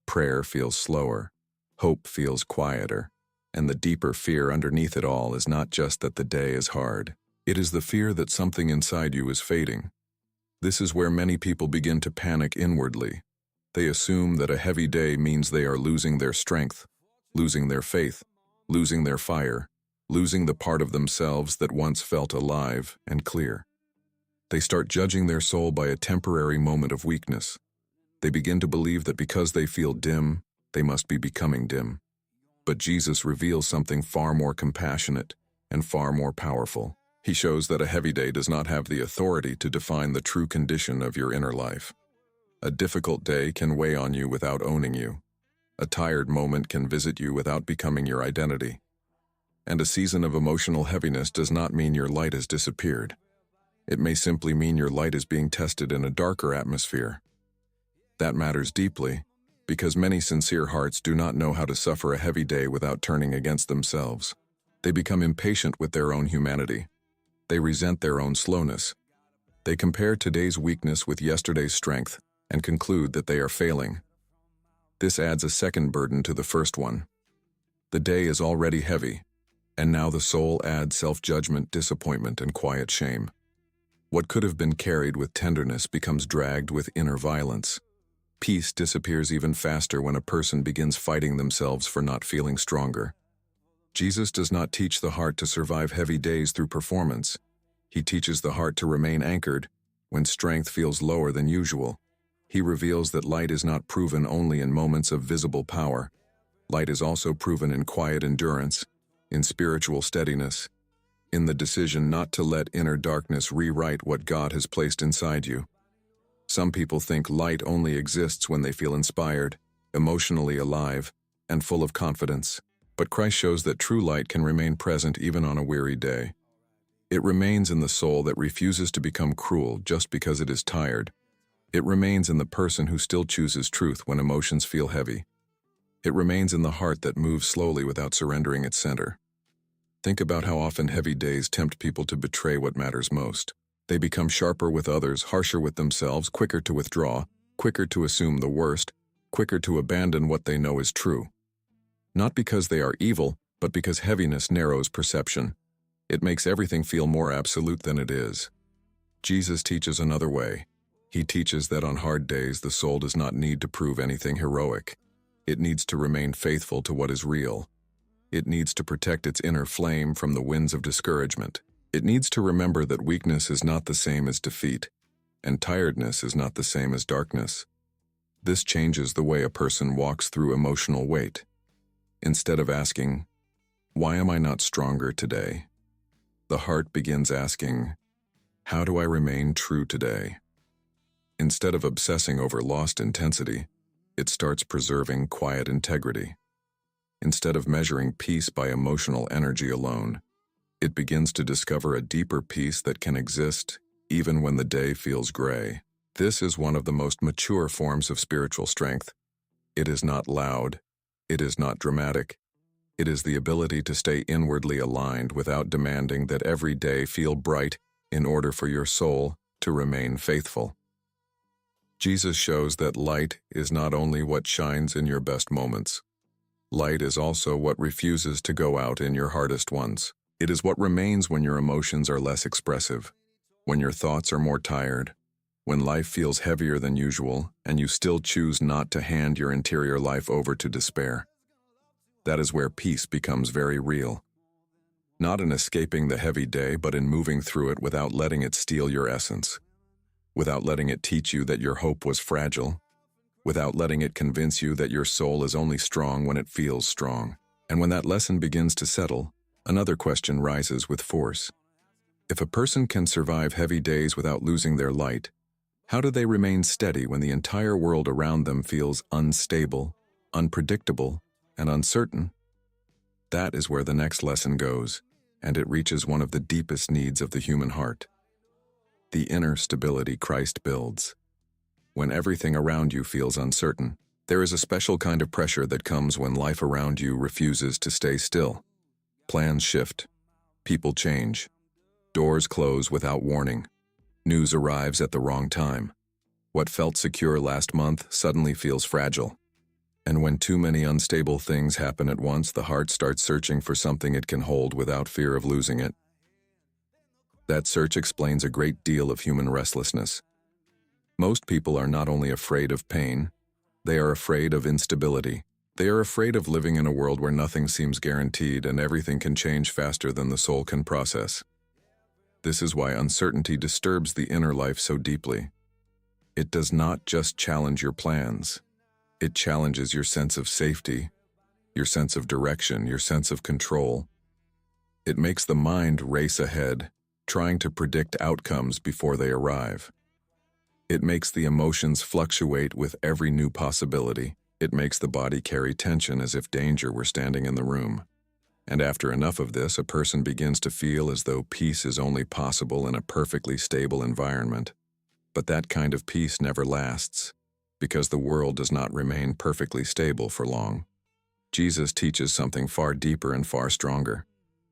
Prayer feels slower. Hope feels quieter. And the deeper fear underneath it all is not just that the day is hard. It is the fear that something inside you is fading. This is where many people begin to panic inwardly. They assume that a heavy day means they are losing their strength, losing their faith, losing their fire, losing the part of themselves that once felt alive and clear. They start judging their soul by a temporary moment of weakness. They begin to believe that because they feel dim, they must be becoming dim. But Jesus reveals something far more compassionate and far more powerful. He shows that a heavy day does not have the authority to define the true condition of your inner life. A difficult day can weigh on you without owning you. A tired moment can visit you without becoming your identity. And a season of emotional heaviness does not mean your light has disappeared. It may simply mean your light is being tested in a darker atmosphere. That matters deeply, because many sincere hearts do not know how to suffer a heavy day without turning against themselves. They become impatient with their own humanity. They resent their own slowness. They compare today's weakness with yesterday's strength and conclude that they are failing. This adds a second burden to the first one. The day is already heavy, and now the soul adds self-judgment, disappointment, and quiet shame. What could have been carried with tenderness becomes dragged with inner violence. Peace disappears even faster when a person begins fighting themselves for not feeling stronger. Jesus does not teach the heart to survive heavy days through performance. He teaches the heart to remain anchored when strength feels lower than usual. He reveals that light is not proven only in moments of visible power. Light is also proven in quiet endurance, in spiritual steadiness, in the decision not to let inner darkness rewrite what God has placed inside you. Some people think light only exists when they feel inspired, emotionally alive, and full of confidence. But Christ shows that true light can remain present even on a weary day. It remains in the soul that refuses to become cruel just because it is tired. It remains in the person who still chooses truth when emotions feel heavy. It remains in the heart that moves slowly without surrendering its center. Think about how often heavy days tempt people to betray what matters most. They become sharper with others, harsher with themselves, quicker to withdraw, quicker to assume the worst, quicker to abandon what they know is true. Not because they are evil, but because heaviness narrows perception. It makes everything feel more absolute than it is. Jesus teaches another way. He teaches that on hard days the soul does not need to prove anything heroic. It needs to remain faithful to what is real. It needs to protect its inner flame from the winds of discouragement. It needs to remember that weakness is not the same as defeat, and tiredness is not the same as darkness. This changes the way a person walks through emotional weight. Instead of asking, "Why am I not stronger today?" the heart begins asking, "How do I remain true today?" Instead of obsessing over lost intensity, it starts preserving quiet integrity. Instead of measuring peace by emotional energy alone, it begins to discover a deeper peace that can exist even when the day feels gray. This is one of the most mature forms of spiritual strength. It is not loud. It is not dramatic. It is the ability to stay inwardly aligned without demanding that every day feel bright in order for your soul to remain faithful. Jesus shows that light is not only what shines in your best moments. Light is also what refuses to go out in your hardest ones. It is what remains when your emotions are less expressive, when your thoughts are more tired, when life feels heavier than usual, and you still choose not to hand your interior life over to despair. That is where peace becomes very real. Not in escaping the heavy day, but in moving through it without letting it steal your essence, without letting it teach you that your hope was fragile, without letting it convince you that your soul is only strong when it feels strong. And when that lesson begins to settle, another question rises with force. If a person can survive heavy days without losing their light, how do they remain steady when the entire world around them feels unstable, unpredictable, and uncertain? That is where the next lesson goes, and it reaches one of the deepest needs of the human heart: the inner stability Christ builds. When everything around you feels uncertain, there is a special kind of pressure that comes when life around you refuses to stay still. Plans shift, people change, doors close without warning, news arrives at the wrong time. What felt secure last month suddenly feels fragile. And when too many unstable things happen at once, the heart starts searching for something it can hold without fear of losing it. That search explains a great deal of human restlessness. Most people are not only afraid of pain, they are afraid of instability. They are afraid of living in a world where nothing seems guaranteed and everything can change faster than the soul can process. This is why uncertainty disturbs the inner life so deeply. It does not just challenge your plans. It challenges your sense of safety, your sense of direction, your sense of control. It makes the mind race ahead, trying to predict outcomes before they arrive. It makes the emotions fluctuate with every new possibility. It makes the body carry tension as if danger were standing in the room. And after enough of this, a person begins to feel as though peace is only possible in a perfectly stable environment. But that kind of peace never lasts, because the world does not remain perfectly stable for long. Jesus teaches something far deeper and far stronger.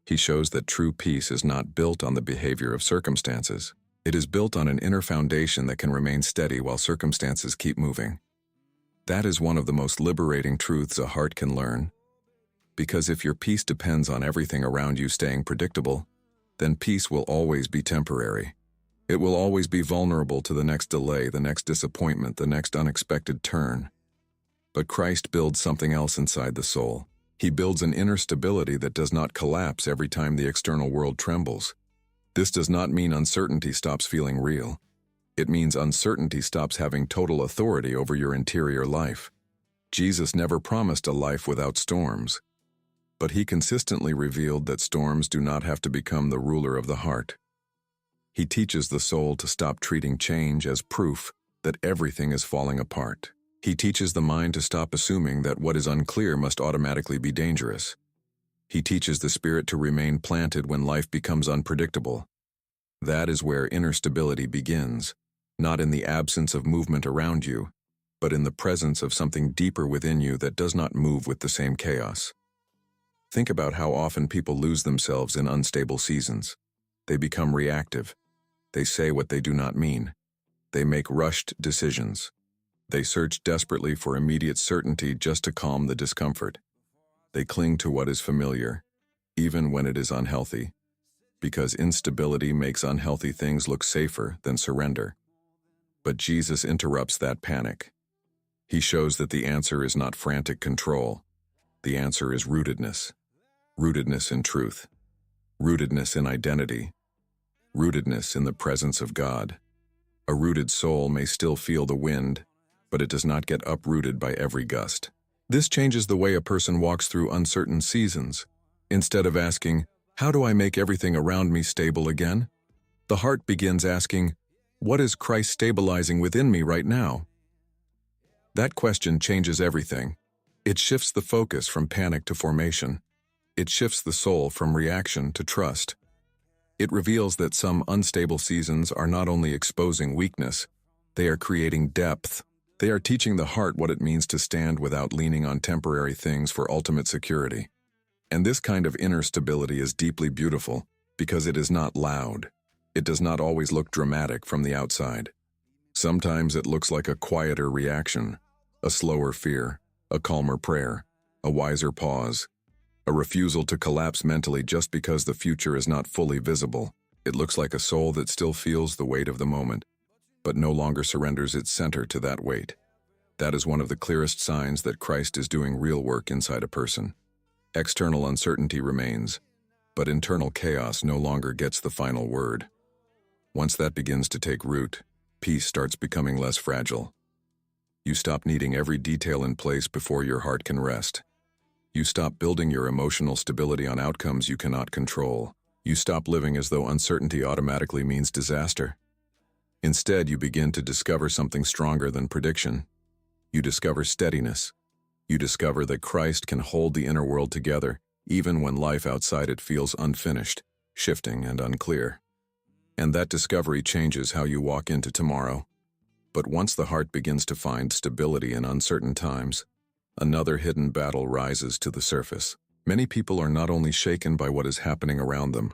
He shows that true peace is not built on the behavior of circumstances. It is built on an inner foundation that can remain steady while circumstances keep moving. That is one of the most liberating truths a heart can learn. Because if your peace depends on everything around you staying predictable, then peace will always be temporary. It will always be vulnerable to the next delay, the next disappointment, the next unexpected turn. But Christ builds something else inside the soul. He builds an inner stability that does not collapse every time the external world trembles. This does not mean uncertainty stops feeling real. It means uncertainty stops having total authority over your interior life. Jesus never promised a life without storms, but he consistently revealed that storms do not have to become the ruler of the heart. He teaches the soul to stop treating change as proof that everything is falling apart. He teaches the mind to stop assuming that what is unclear must automatically be dangerous. He teaches the spirit to remain planted when life becomes unpredictable. That is where inner stability begins, not in the absence of movement around you, but in the presence of something deeper within you that does not move with the same chaos. Think about how often people lose themselves in unstable seasons. They become reactive. They say what they do not mean. They make rushed decisions. They search desperately for immediate certainty just to calm the discomfort. They cling to what is familiar, even when it is unhealthy, because instability makes unhealthy things look safer than surrender. But Jesus interrupts that panic. He shows that the answer is not frantic control. The answer is rootedness. Rootedness in truth. Rootedness in identity. Rootedness in the presence of God. A rooted soul may still feel the wind, but it does not get uprooted by every gust. This changes the way a person walks through uncertain seasons. Instead of asking, "How do I make everything around me stable again?" the heart begins asking, "What is Christ stabilizing within me right now?" That question changes everything. It shifts the focus from panic to formation. It shifts the soul from reaction to trust. It reveals that some unstable seasons are not only exposing weakness, they are creating depth. They are teaching the heart what it means to stand without leaning on temporary things for ultimate security. And this kind of inner stability is deeply beautiful because it is not loud. It does not always look dramatic from the outside. Sometimes it looks like a quieter reaction, a slower fear, a calmer prayer, a wiser pause, a refusal to collapse mentally just because the future is not fully visible. It looks like a soul that still feels the weight of the moment, but no longer surrenders its center to that weight. That is one of the clearest signs that Christ is doing real work inside a person. External uncertainty remains, but internal chaos no longer gets the final word. Once that begins to take root, peace starts becoming less fragile. You stop needing every detail in place before your heart can rest. You stop building your emotional stability on outcomes you cannot control. You stop living as though uncertainty automatically means disaster. Instead, you begin to discover something stronger than prediction. You discover steadiness. You discover that Christ can hold the inner world together, even when life outside it feels unfinished, shifting, and unclear. And that discovery changes how you walk into tomorrow. But once the heart begins to find stability in uncertain times, another hidden battle rises to the surface. Many people are not only shaken by what is happening around them,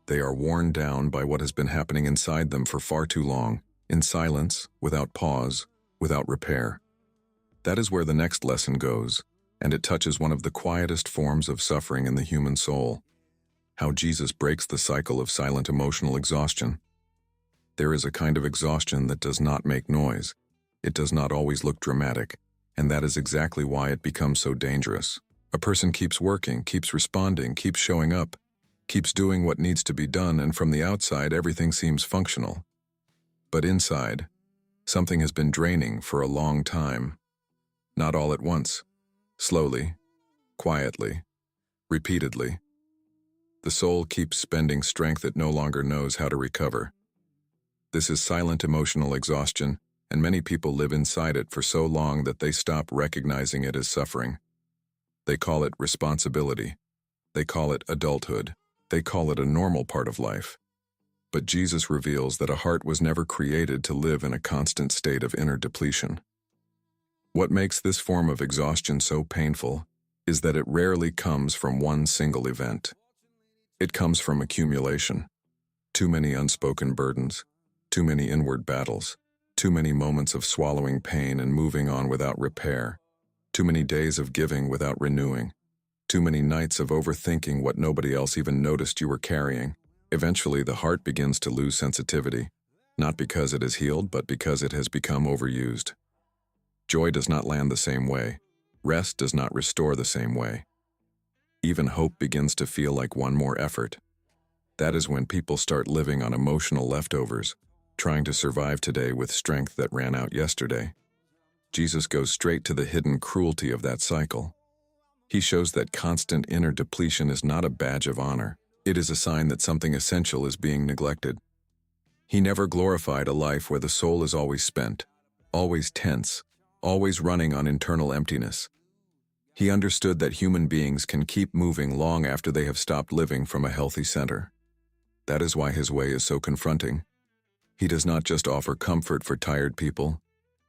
they are worn down by what has been happening inside them for far too long, in silence, without pause, without repair. That is where the next lesson goes, and it touches one of the quietest forms of suffering in the human soul: how Jesus breaks the cycle of silent emotional exhaustion. There is a kind of exhaustion that does not make noise. It does not always look dramatic, and that is exactly why it becomes so dangerous. A person keeps working, keeps responding, keeps showing up, keeps doing what needs to be done, and from the outside everything seems functional. But inside, something has been draining for a long time. Not all at once. Slowly, quietly, repeatedly. The soul keeps spending strength it no longer knows how to recover. This is silent emotional exhaustion, and many people live inside it for so long that they stop recognizing it as suffering. They call it responsibility. They call it adulthood. They call it a normal part of life. But Jesus reveals that a heart was never created to live in a constant state of inner depletion. What makes this form of exhaustion so painful is that it rarely comes from one single event. It comes from accumulation. Too many unspoken burdens, too many inward battles, too many moments of swallowing pain and moving on without repair, too many days of giving without renewing, too many nights of overthinking what nobody else even noticed you were carrying. Eventually, the heart begins to lose sensitivity, not because it is healed, but because it has become overused. Joy does not land the same way. Rest does not restore the same way. Even hope begins to feel like one more effort. That is when people start living on emotional leftovers, trying to survive today with strength that ran out yesterday. Jesus goes straight to the hidden cruelty of that cycle. He shows that constant inner depletion is not a badge of honor. It is a sign that something essential is being neglected. He never glorified a life where the soul is always spent, always tense, always running on internal emptiness. He understood that human beings can keep moving long after they have stopped living from a healthy center. That is why his way is so confronting. He does not just offer comfort for tired people.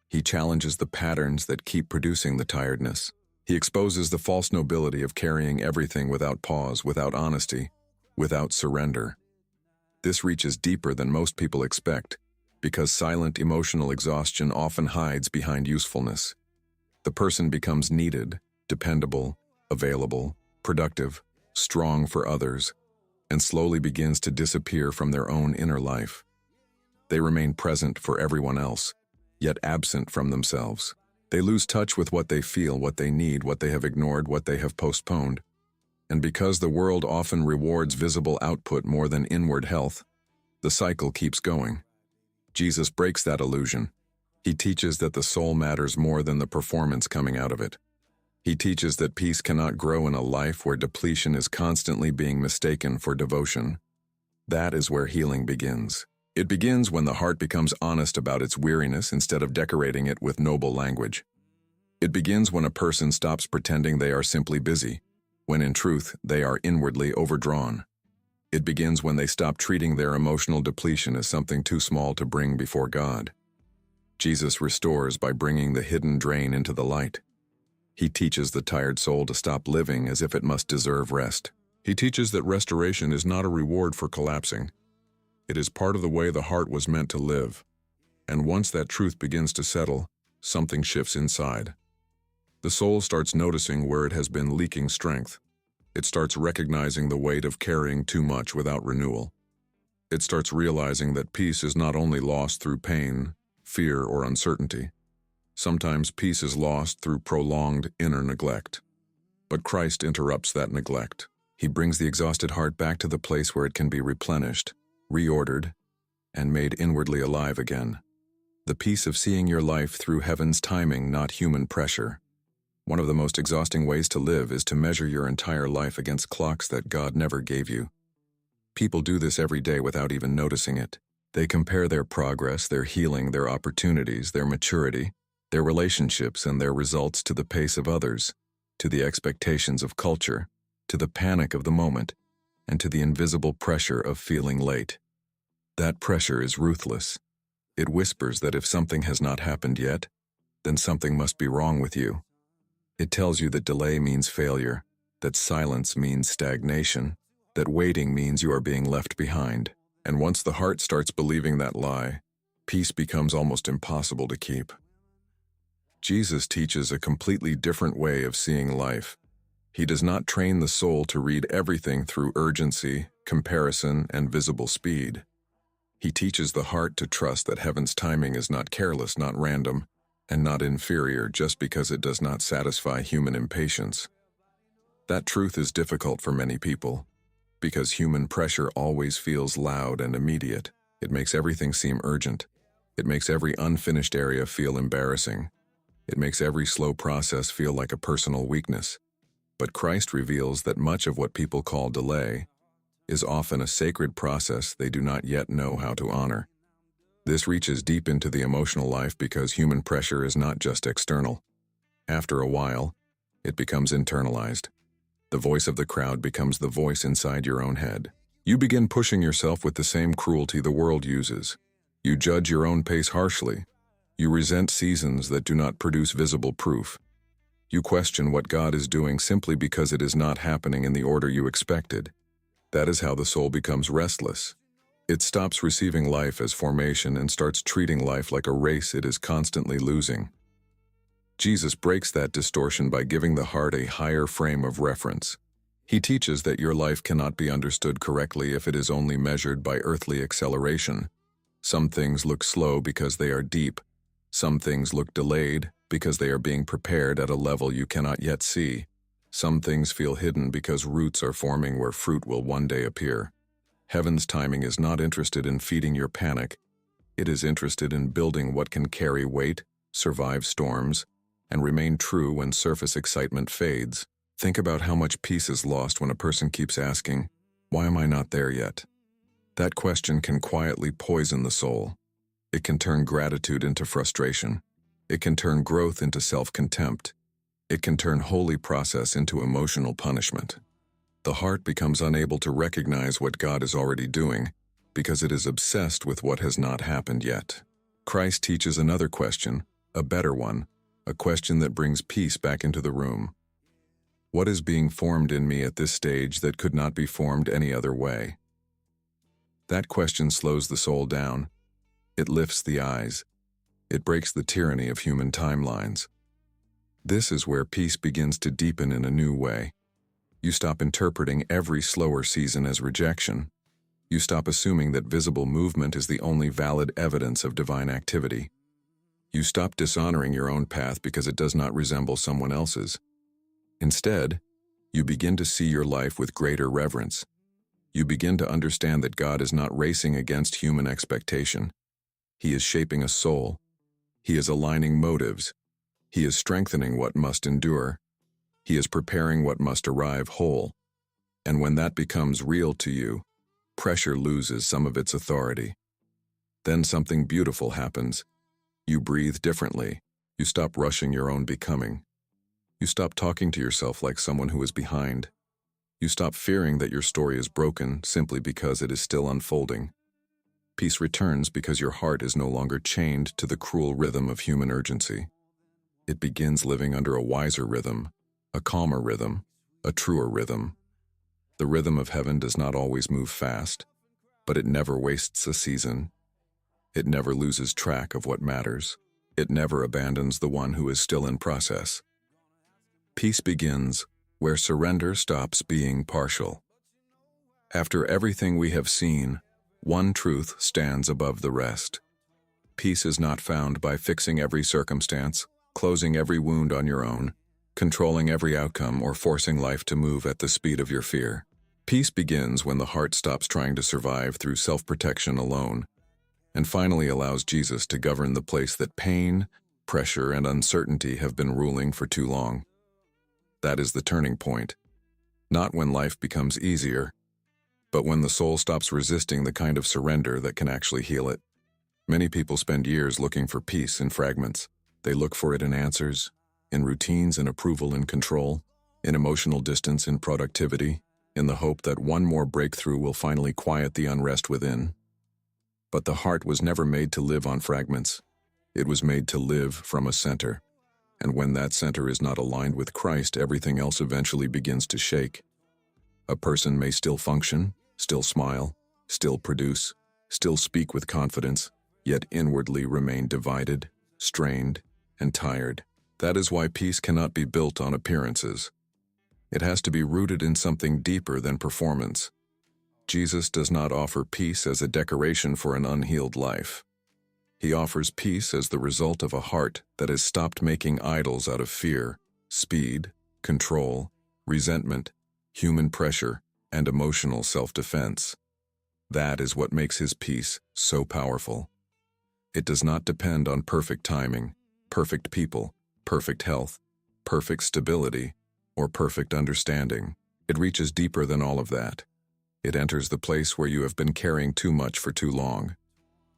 He challenges the patterns that keep producing the tiredness. He exposes the false nobility of carrying everything without pause, without honesty, without surrender. This reaches deeper than most people expect, because silent emotional exhaustion often hides behind usefulness. The person becomes needed, dependable, available, productive, strong for others, and slowly begins to disappear from their own inner life. They remain present for everyone else, yet absent from themselves. They lose touch with what they feel, what they need, what they have ignored, what they have postponed. And because the world often rewards visible output more than inward health, the cycle keeps going. Jesus breaks that illusion. He teaches that the soul matters more than the performance coming out of it. He teaches that peace cannot grow in a life where depletion is constantly being mistaken for devotion. That is where healing begins. It begins when the heart becomes honest about its weariness instead of decorating it with noble language. It begins when a person stops pretending they are simply busy, when in truth they are inwardly overdrawn. It begins when they stop treating their emotional depletion as something too small to bring before God. Jesus restores by bringing the hidden drain into the light. He teaches the tired soul to stop living as if it must deserve rest. He teaches that restoration is not a reward for collapsing. It is part of the way the heart was meant to live. And once that truth begins to settle, something shifts inside. The soul starts noticing where it has been leaking strength. It starts recognizing the weight of carrying too much without renewal. It starts realizing that peace is not only lost through pain, fear, or uncertainty. Sometimes peace is lost through prolonged inner neglect. But Christ interrupts that neglect. He brings the exhausted heart back to the place where it can be replenished, reordered, and made inwardly alive again. The peace of seeing your life through heaven's timing, not human pressure. One of the most exhausting ways to live is to measure your entire life against clocks that God never gave you. People do this every day without even noticing it. They compare their progress, their healing, their opportunities, their maturity, their relationships, and their results to the pace of others, to the expectations of culture, to the panic of the moment, and to the invisible pressure of feeling late. That pressure is ruthless. It whispers that if something has not happened yet, then something must be wrong with you. It tells you that delay means failure, that silence means stagnation, that waiting means you are being left behind. And once the heart starts believing that lie, peace becomes almost impossible to keep. Jesus teaches a completely different way of seeing life. He does not train the soul to read everything through urgency, comparison, and visible speed. He teaches the heart to trust that heaven's timing is not careless, not random, and not inferior just because it does not satisfy human impatience. That truth is difficult for many people, because human pressure always feels loud and immediate. It makes everything seem urgent. It makes every unfinished area feel embarrassing. It makes every slow process feel like a personal weakness. But Christ reveals that much of what people call delay is often a sacred process they do not yet know how to honor. This reaches deep into the emotional life because human pressure is not just external. After a while, it becomes internalized. The voice of the crowd becomes the voice inside your own head. You begin pushing yourself with the same cruelty the world uses. You judge your own pace harshly. You resent seasons that do not produce visible proof. You question what God is doing simply because it is not happening in the order you expected. That is how the soul becomes restless. It stops receiving life as formation and starts treating life like a race it is constantly losing. Jesus breaks that distortion by giving the heart a higher frame of reference. He teaches that your life cannot be understood correctly if it is only measured by earthly acceleration. Some things look slow because they are deep. Some things look delayed because they are being prepared at a level you cannot yet see. Some things feel hidden because roots are forming where fruit will one day appear. Heaven's timing is not interested in feeding your panic. It is interested in building what can carry weight, survive storms, and remain true when surface excitement fades. Think about how much peace is lost when a person keeps asking, "Why am I not there yet?" That question can quietly poison the soul. It can turn gratitude into frustration. It can turn growth into self-contempt. It can turn holy process into emotional punishment. The heart becomes unable to recognize what God is already doing because it is obsessed with what has not happened yet. Christ teaches another question, a better one, a question that brings peace back into the room. What is being formed in me at this stage that could not be formed any other way? That question slows the soul down. It lifts the eyes. It breaks the tyranny of human timelines. This is where peace begins to deepen in a new way. You stop interpreting every slower season as rejection. You stop assuming that visible movement is the only valid evidence of divine activity. You stop dishonoring your own path because it does not resemble someone else's. Instead, you begin to see your life with greater reverence. You begin to understand that God is not racing against human expectation. He is shaping a soul, He is aligning motives. He is strengthening what must endure. He is preparing what must arrive whole. And when that becomes real to you, pressure loses some of its authority. Then something beautiful happens. You breathe differently. You stop rushing your own becoming. You stop talking to yourself like someone who is behind. You stop fearing that your story is broken simply because it is still unfolding. Peace returns because your heart is no longer chained to the cruel rhythm of human urgency. It begins living under a wiser rhythm, a calmer rhythm, a truer rhythm. The rhythm of heaven does not always move fast, but it never wastes a season. It never loses track of what matters. It never abandons the one who is still in process. Peace begins where surrender stops being partial. After everything we have seen, one truth stands above the rest. Peace is not found by fixing every circumstance, closing every wound on your own, controlling every outcome, or forcing life to move at the speed of your fear. Peace begins when the heart stops trying to survive through self-protection alone, and finally allows Jesus to govern the place that pain, pressure, and uncertainty have been ruling for too long. That is the turning point. Not when life becomes easier, but when the soul stops resisting the kind of surrender that can actually heal it. Many people spend years looking for peace in fragments. They look for it in answers, in routines, in approval, in control, in emotional distance, in productivity, in the hope that one more breakthrough will finally quiet the unrest within. But the heart was never made to live on fragments. It was made to live from a center. And when that center is not aligned with Christ, everything else eventually begins to shake. A person may still function, still smile, still produce, still speak with confidence, yet inwardly remain divided, strained, and tired. That is why peace cannot be built on appearances. It has to be rooted in something deeper than performance. Jesus does not offer peace as a decoration for an unhealed life. He offers peace as the result of a heart that has stopped making idols out of fear, speed, control, resentment, human pressure, and emotional self-defense. That is what makes his peace so powerful. It does not depend on perfect timing, perfect people, perfect health, perfect stability, or perfect understanding. It reaches deeper than all of that. It enters the place where you have been carrying too much for too long.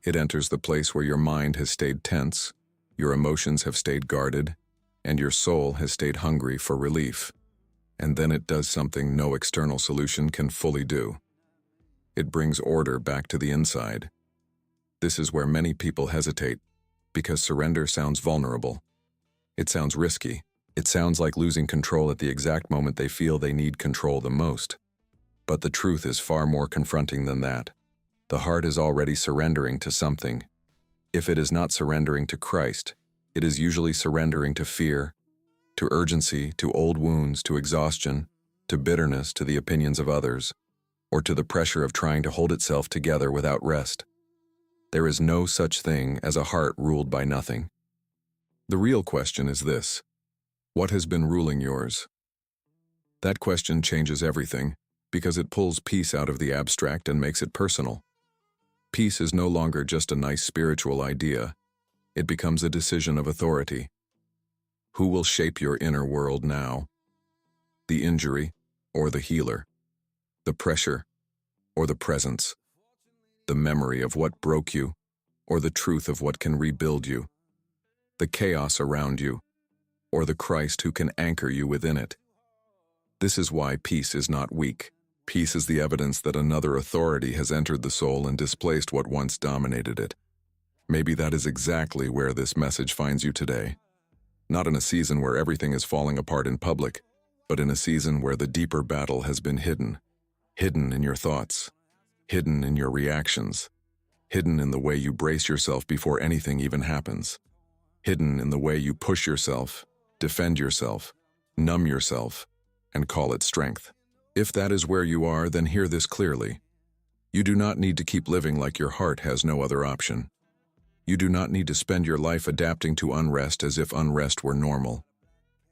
It enters the place where your mind has stayed tense, your emotions have stayed guarded, and your soul has stayed hungry for relief. And then it does something no external solution can fully do. It brings order back to the inside. This is where many people hesitate, because surrender sounds vulnerable. It sounds risky. It sounds like losing control at the exact moment they feel they need control the most. But the truth is far more confronting than that. The heart is already surrendering to something. If it is not surrendering to Christ, it is usually surrendering to fear, to urgency, to old wounds, to exhaustion, to bitterness, to the opinions of others, or to the pressure of trying to hold itself together without rest. There is no such thing as a heart ruled by nothing. The real question is this: what has been ruling yours? That question changes everything, because it pulls peace out of the abstract and makes it personal. Peace is no longer just a nice spiritual idea. It becomes a decision of authority. Who will shape your inner world now? The injury or the healer? The pressure or the presence? The memory of what broke you or the truth of what can rebuild you? The chaos around you or the Christ who can anchor you within it? This is why peace is not weak. Peace is the evidence that another authority has entered the soul and displaced what once dominated it. Maybe that is exactly where this message finds you today. Not in a season where everything is falling apart in public, but in a season where the deeper battle has been hidden. Hidden in your thoughts, hidden in your reactions, hidden in the way you brace yourself before anything even happens, hidden in the way you push yourself, defend yourself, numb yourself, and call it strength. If that is where you are, then hear this clearly. You do not need to keep living like your heart has no other option. You do not need to spend your life adapting to unrest as if unrest were normal.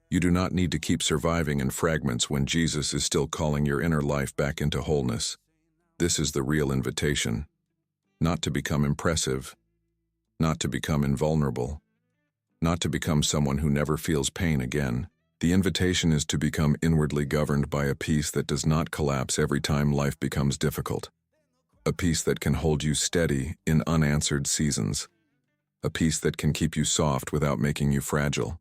You do not need to keep surviving in fragments when Jesus is still calling your inner life back into wholeness. This is the real invitation. Not to become impressive, not to become invulnerable, not to become someone who never feels pain again. The invitation is to become inwardly governed by a peace that does not collapse every time life becomes difficult. A peace that can hold you steady in unanswered seasons. A peace that can keep you soft without making you fragile.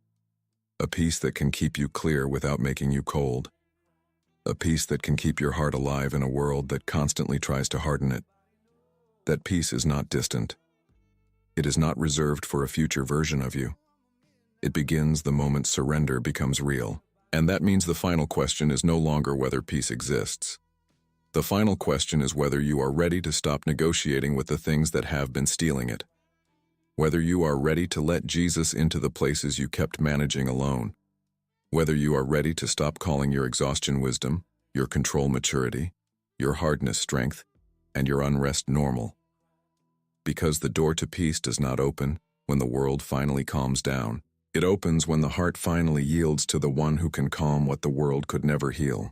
A peace that can keep you clear without making you cold. A peace that can keep your heart alive in a world that constantly tries to harden it. That peace is not distant. It is not reserved for a future version of you. It begins the moment surrender becomes real. And that means the final question is no longer whether peace exists. The final question is whether you are ready to stop negotiating with the things that have been stealing it. Whether you are ready to let Jesus into the places you kept managing alone. Whether you are ready to stop calling your exhaustion wisdom, your control maturity, your hardness strength, and your unrest normal. Because the door to peace does not open when the world finally calms down. It opens when the heart finally yields to the one who can calm what the world could never heal.